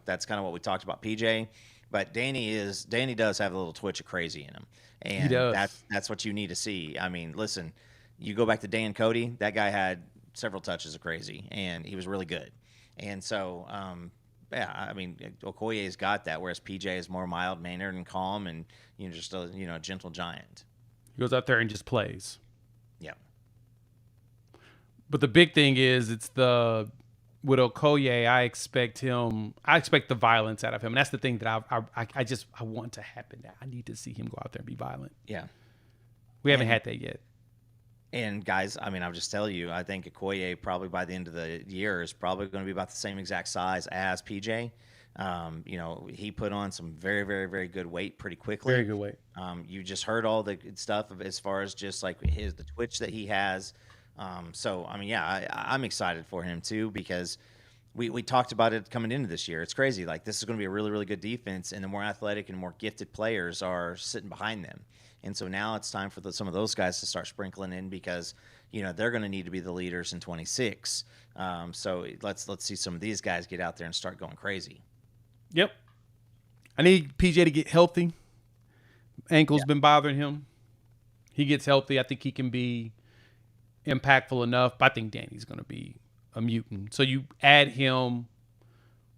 that's kind of what we talked about PJ. But Danny does have a little twitch of crazy in him, and that's what you need to see. I mean, listen, you go back to Dan Cody, that guy had several touches of crazy, and he was really good. And so, I mean, Okoye's got that, whereas PJ is more mild-mannered and calm, and just a gentle giant. He goes out there and just plays. Yeah. But the big thing is, with Okoye, I expect the violence out of him. And that's the thing that I want to happen. I need to see him go out there and be violent. Yeah. We haven't had that yet. And guys, I mean, I'll just tell you, I think Okoye probably by the end of the year is probably going to be about the same exact size as PJ. He put on some very, very, very good weight pretty quickly. Very good weight. You just heard all the good stuff as far as just like the twitch that he has. So, I mean, I'm excited for him too because we talked about it coming into this year. It's crazy. Like, this is going to be a really, really good defense, and the more athletic and more gifted players are sitting behind them. And so now it's time for some of those guys to start sprinkling in because, they're going to need to be the leaders in 26. So let's see some of these guys get out there and start going crazy. Yep. I need PJ to get healthy. Ankle's been bothering him. He gets healthy. I think he can be impactful enough. But I think Danny's going to be a mutant. So you add him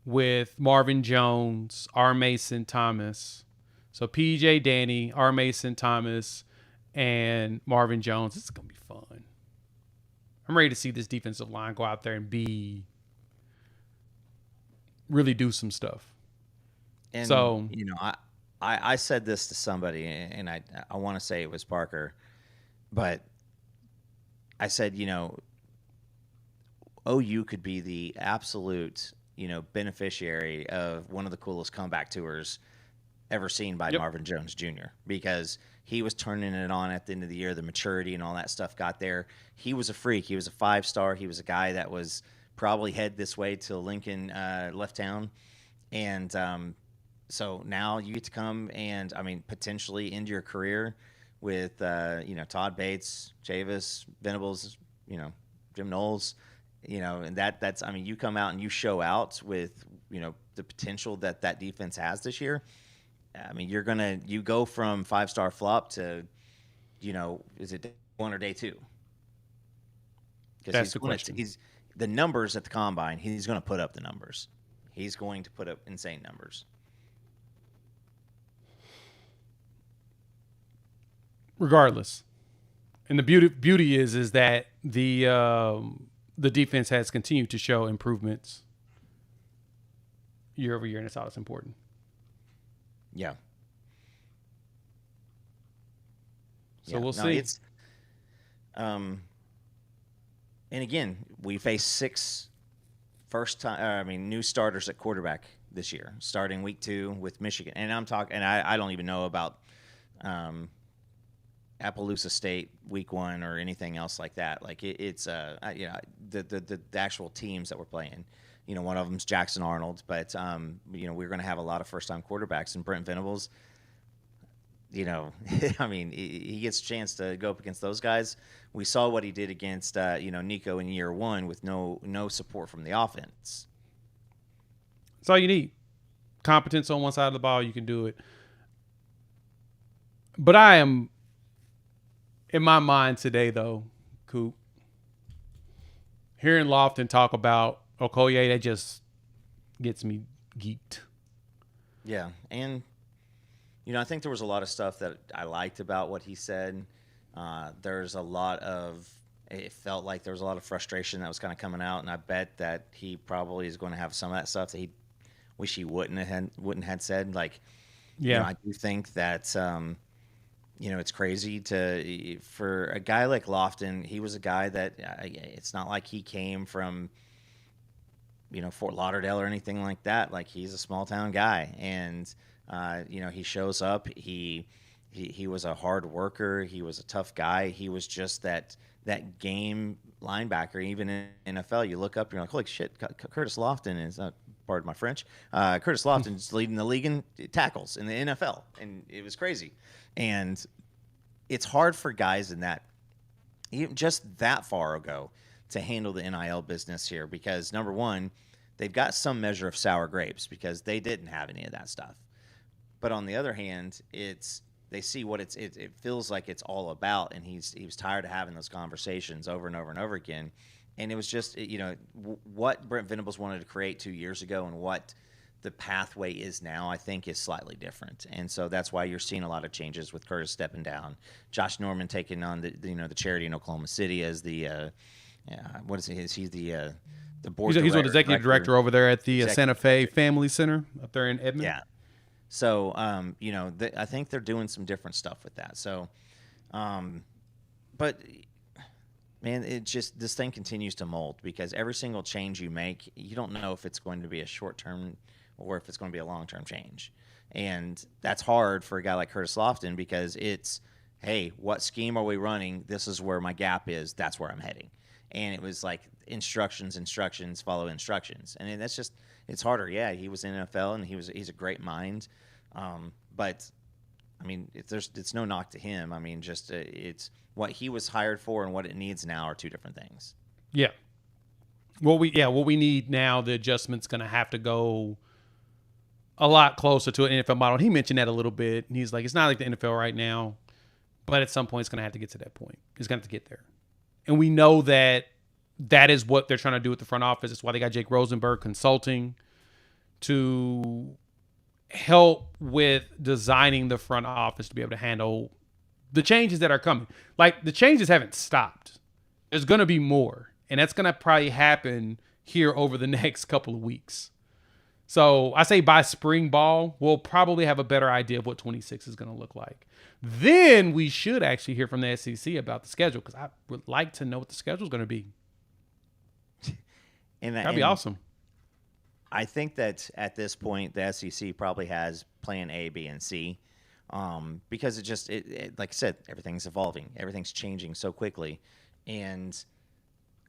with Marvin Jones, R. Mason Thomas. So PJ, Danny, R. Mason Thomas, and Marvin Jones. This is going to be fun. I'm ready to see this defensive line go out there and really do some stuff. And, so, I said this to somebody, and I want to say it was Parker, but I said, OU could be the absolute, beneficiary of one of the coolest comeback tours ever seen by Marvin Jones Jr. because he was turning it on at the end of the year. The maturity and all that stuff got there. He was a freak. He was a 5-star. He was a guy that was probably head this way till Lincoln left town. And so now you get to come and, potentially end your career with, Todd Bates, Chavis, Venables, Jim Knowles, and that's, you come out and you show out with, the potential that defense has this year. You go from 5-star flop to, is it day 1 or day 2? That's the question. He's the numbers at the combine. He's going to put up the numbers. He's going to put up insane numbers. Regardless, and the beauty is that the defense has continued to show improvements year over year, and that's all that's important. Yeah. So we'll see. It's, and again, we face 6 new starters at quarterback this year, starting week 2 with Michigan. And I don't even know about Appaloosa State week 1 or anything else like that. Like it's the actual teams that we're playing. One of them's Jackson Arnold, but we're going to have a lot of first-time quarterbacks. And Brent Venables, he gets a chance to go up against those guys. We saw what he did against Nico in year 1 with no support from the offense. That's all you need. Competence on one side of the ball, you can do it. But I am, in my mind today, though, Coop, hearing Lofton talk about Okoye, that just gets me geeked. Yeah, and I think there was a lot of stuff that I liked about what he said. It felt like there was a lot of frustration that was kind of coming out, and I bet that he probably is going to have some of that stuff that he wish he wouldn't have said. Like, I do think that it's crazy for a guy like Lofton. He was a guy that it's not like he came from Fort Lauderdale or anything like that. Like, he's a small town guy, and he shows up. He was a hard worker. He was a tough guy. He was just that game linebacker. Even in NFL, you look up and you're like, holy shit, Curtis Lofton is, pardon my French, Curtis Lofton is leading the league in tackles in the NFL, and it was crazy. And it's hard for guys in that, even just that far ago, to handle the NIL business here because, number one, they've got some measure of sour grapes because they didn't have any of that stuff. But on the other hand, they see what it feels like it's all about, and he was tired of having those conversations over and over and over again. And it was just, what Brent Venables wanted to create 2 years ago and what the pathway is now, I think, is slightly different. And so that's why you're seeing a lot of changes with Curtis stepping down, Josh Norman taking on the charity in Oklahoma City as the what is he? Is he the board? He's the executive director over there at the Santa Fe Family Center up there in Edmond. Yeah. So I think they're doing some different stuff with that. So, but man, it just, this thing continues to mold because every single change you make, you don't know if it's going to be a short term or if it's going to be a long term change. And that's hard for a guy like Curtis Lofton because it's, hey, what scheme are we running? This is where my gap is. That's where I'm heading. and it was like instructions, follow instructions, and that's just it's harder. Yeah, he was in NFL, and he's a great mind, but I mean, it's no knock to him. I mean, just it's what he was hired for and what it needs now are two different things. Yeah. What we need now, the adjustment's going to have to go a lot closer to an NFL model. He mentioned that a little bit, and he's like, it's not like the NFL right now, but at some point it's going to have to get to that point. It's going to have to get there. And we know that is what they're trying to do with the front office. That's why they got Jake Rosenberg consulting to help with designing the front office to be able to handle the changes that are coming. Like, the changes haven't stopped. There's going to be more, and that's going to probably happen here over the next couple of weeks. So I say by spring ball, we'll probably have a better idea of what 26 is going to look like. Then we should actually hear from the SEC about the schedule, because I would like to know what the schedule is going to be. That'd be awesome. I think that at this point, the SEC probably has plan A, B, and C, because it like I said, everything's evolving, everything's changing so quickly, and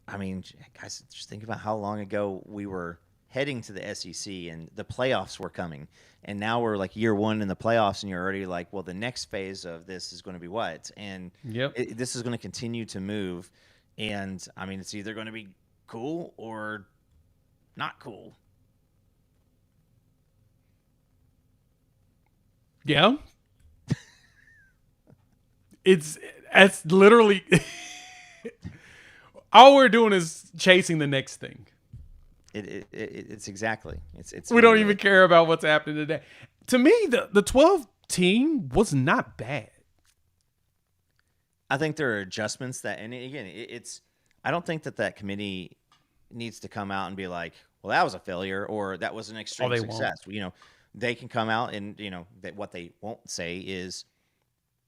I mean, guys, just think about how long ago we were heading to the SEC and the playoffs were coming, and now we're like year one in the playoffs, and you're already like, well, the next phase of this is going to be what, and this is going to continue to move, and I mean, it's either going to be cool or not cool. Yeah. It's literally all we're doing is chasing the next thing. It's exactly. It's we don't even care about what's happening today. To me, the 12 team was not bad. I think there are adjustments that, and again, I don't think that committee needs to come out and be like, well, that was a failure or that was an extreme success. You know, they can come out and, you know, that what they won't say is,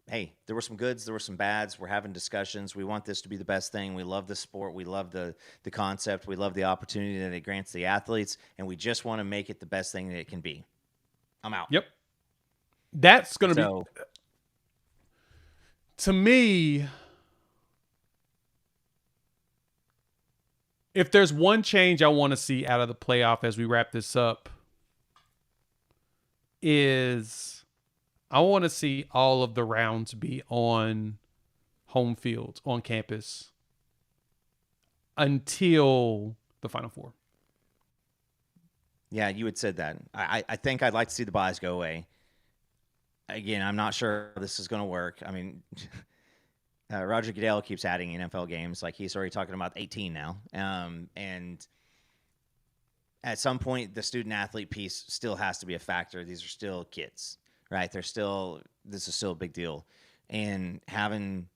hey, there were some goods, there were some bads. We're having discussions. We want this to be the best thing. We love the sport. We love the concept. We love the opportunity that it grants the athletes, and we just want to make it the best thing that it can be. I'm out. Yep. That's going to be, to me, if there's one change I want to see out of the playoff as we wrap this up, is I want to see all of the rounds be on home field, on campus, until the Final Four. Yeah, you had said that. I think I'd like to see the buys go away. Again, I'm not sure this is going to work. I mean, Roger Goodell keeps adding NFL games. Like, he's already talking about 18 now. And at some point, the student-athlete piece still has to be a factor. These are still kids, right? This is still a big deal. And having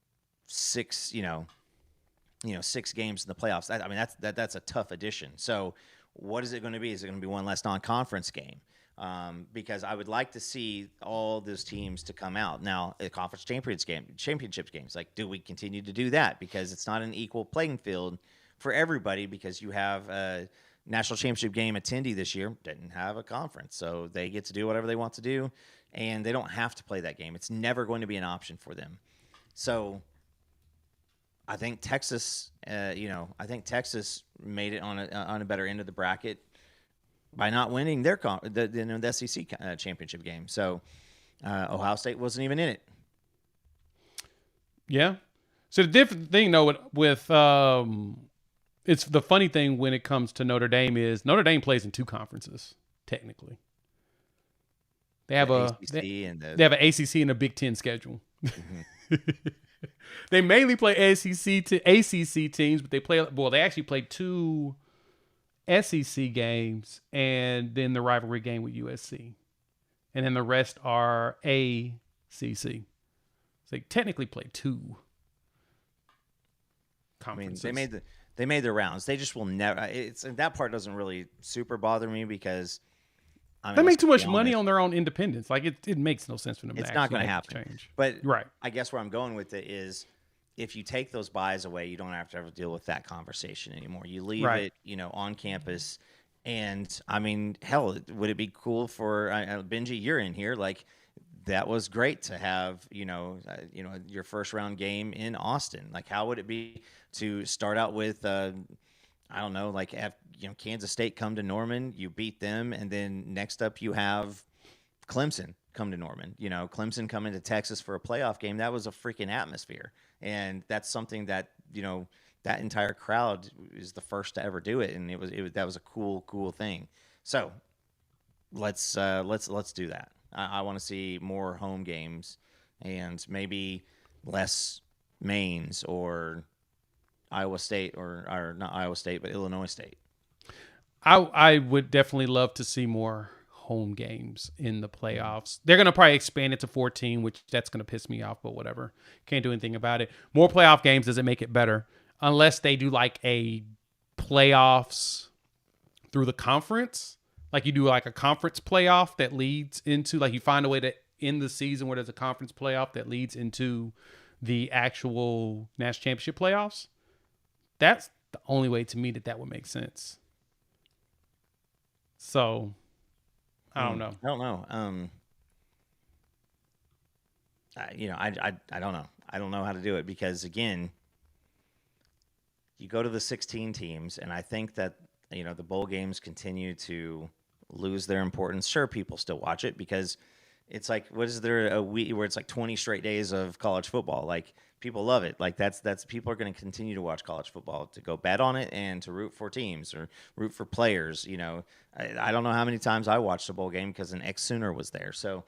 six games in the playoffs, that's a tough addition. So what is it going to be? Is it going to be one less non-conference game? Because I would like to see all those teams to come out. Now, the conference championships games, like, do we continue to do that? Because it's not an equal playing field for everybody, because you have a national championship game attendee this year didn't have a conference. So they get to do whatever they want to do, and they don't have to play that game. It's never going to be an option for them. So I think Texas, made it on a better end of the bracket by not winning the SEC championship game. So Ohio State wasn't even in it. Yeah. So the different thing, though, with it's the funny thing when it comes to Notre Dame is Notre Dame plays in two conferences, technically. They have they have an ACC and a Big Ten schedule. Mm-hmm. They mainly play SEC to ACC teams, but they actually played two SEC games and then the rivalry game with USC. And then the rest are ACC. So they technically played two conferences. I mean, they made their rounds. They just will never. That part doesn't really super bother me, because they make too much money on their own independence. Like, it makes no sense for them. It's not going to happen. Change. But right. I guess where I'm going with it is, if you take those buys away, you don't have to ever deal with that conversation anymore. You leave it, on campus. And I mean, hell, would it be cool for Benji? You're in here. Like, that was great to have, your first round game in Austin. Like, how would it be to start out with, I don't know, like have, Kansas State come to Norman, you beat them, and then next up you have Clemson come to Norman. Clemson coming to Texas for a playoff game. That was a freaking atmosphere, and that's something that that entire crowd is the first to ever do it, and that was a cool thing. So let's do that. I want to see more home games and maybe less mains or Iowa State or not Iowa State, but Illinois State. I would definitely love to see more home games in the playoffs. They're going to probably expand it to 14, which that's going to piss me off, but whatever. Can't do anything about it. More playoff games doesn't make it better unless they do like a playoffs through the conference. Like you do like a conference playoff that leads into, like you find a way to end the season where there's a conference playoff that leads into the actual national championship playoffs. That's the only way to me that would make sense. So I don't know. I don't know. I don't know. I don't know how to do it because, again, you go to the 16 teams, and I think that, the bowl games continue to lose their importance. Sure, people still watch it because it's like, what is there a week where it's like 20 straight days of college football? Like, people love it. Like, that's people are going to continue to watch college football, to go bet on it and to root for teams or root for players. I don't know how many times I watched a bowl game because an ex-Sooner was there. So,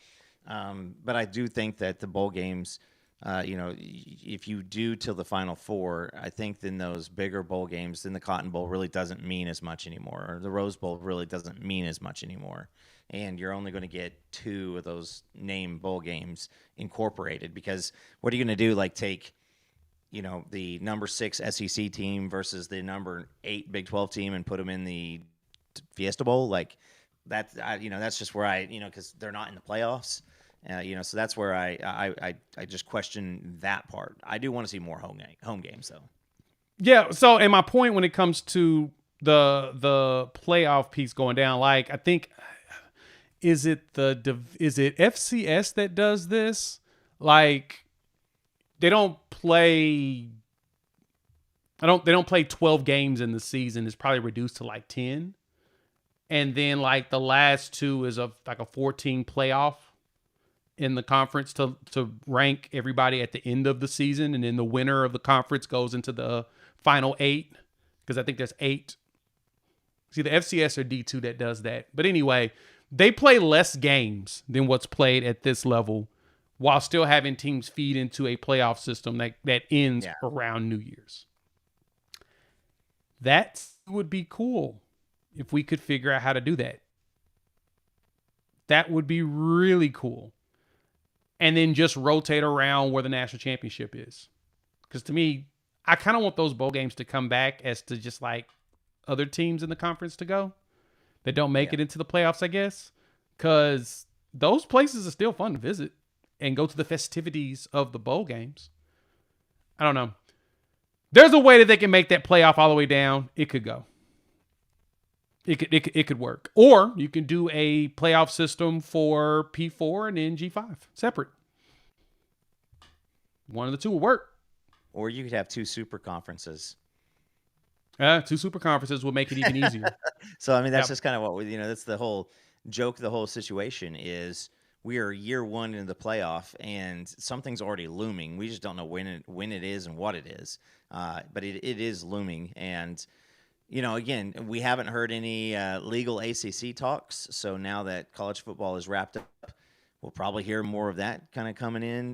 but I do think that the bowl games, if you do till the Final Four, I think then those bigger bowl games, then the Cotton Bowl really doesn't mean as much anymore, or the Rose Bowl really doesn't mean as much anymore. And you're only going to get 2 of those name bowl games incorporated, because what are you going to do? Like, take, the number 6 SEC team versus the number 8 Big 12 team and put them in the Fiesta Bowl? Like, that's just where because they're not in the playoffs. So that's where I just question that part. I do want to see more home games though. Yeah. So, and my point when it comes to the playoff piece going down, like I think, is it FCS that does this? Like, they don't play 12 games in the season. It's probably reduced to like 10. And then like the last 2 is like a 14 playoff in the conference to rank everybody at the end of the season. And then the winner of the conference goes into the final 8. Because I think there's 8. See, the FCS or D2 that does that. But anyway, they play less games than what's played at this level while still having teams feed into a playoff system that ends around New Year's. That would be cool if we could figure out how to do that. That would be really cool. And then just rotate around where the national championship is. Because to me, I kind of want those bowl games to come back as to just like other teams in the conference to go that don't make it into the playoffs, I guess. Because those places are still fun to visit and go to the festivities of the bowl games. I don't know. There's a way that they can make that playoff all the way down. It could go. It could work. Or you can do a playoff system for P4 and then G5 separate. One of the two will work. Or you could have 2 super conferences. 2 super conferences will make it even easier. So, I mean, that's just kind of what that's the whole joke. The whole situation is we are year 1 into the playoff and something's already looming. We just don't know when it is and what it is. But it is looming. And, again, we haven't heard any legal ACC talks. So now that college football is wrapped up, we'll probably hear more of that kind of coming in,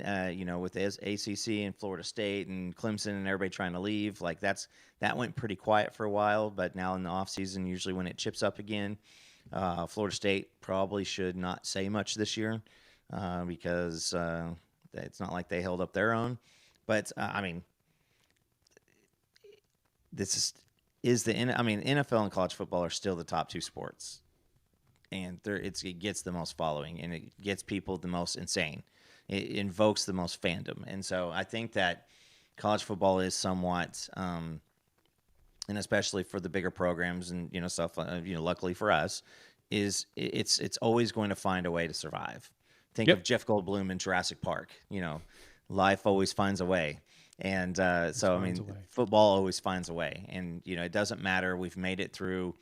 with ACC and Florida State and Clemson and everybody trying to leave. Like that went pretty quiet for a while, but now in the offseason, usually when it chips up again, Florida State probably should not say much this year because it's not like they held up their own. But, this is NFL and college football are still the top 2 sports. And it gets the most following, and it gets people the most insane. It invokes the most fandom. And so I think that college football is somewhat, and especially for the bigger programs and, stuff, luckily for us, it's always going to find a way to survive Think of Jeff Goldblum in Jurassic Park. You know, life always finds a way. And so, I mean, football always finds a way. And, you know, it doesn't matter. We've made it through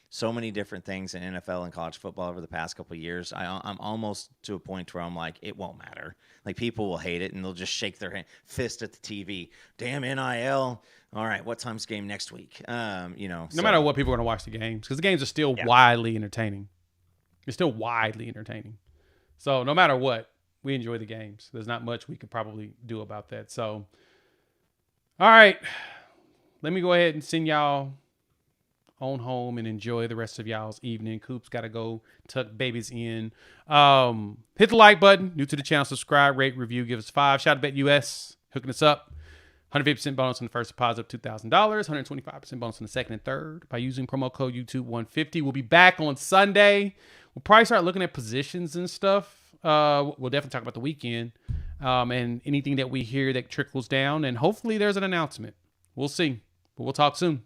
so many different things in NFL and college football over the past couple of years. I'm almost to a point where I'm like, it won't matter. Like, people will hate it, and they'll just shake their fist at the TV. Damn NIL. All right, what time's game next week? You know, no matter what, people are going to watch the games because the games are still widely entertaining. They're still widely entertaining. So no matter what, we enjoy the games. There's not much we could probably do about that. So, all right, let me go ahead and send y'all on home and enjoy the rest of y'all's evening. Coop's got to go tuck babies in. Hit the like button. New to the channel, subscribe, rate, review, give us 5. Shout out to BetUS hooking us up. 150% bonus on the first deposit of $2,000. 125% bonus on the second and third by using promo code YouTube150. We'll be back on Sunday. We'll probably start looking at positions and stuff. We'll definitely talk about the weekend and anything that we hear that trickles down. And hopefully there's an announcement. We'll see. But we'll talk soon.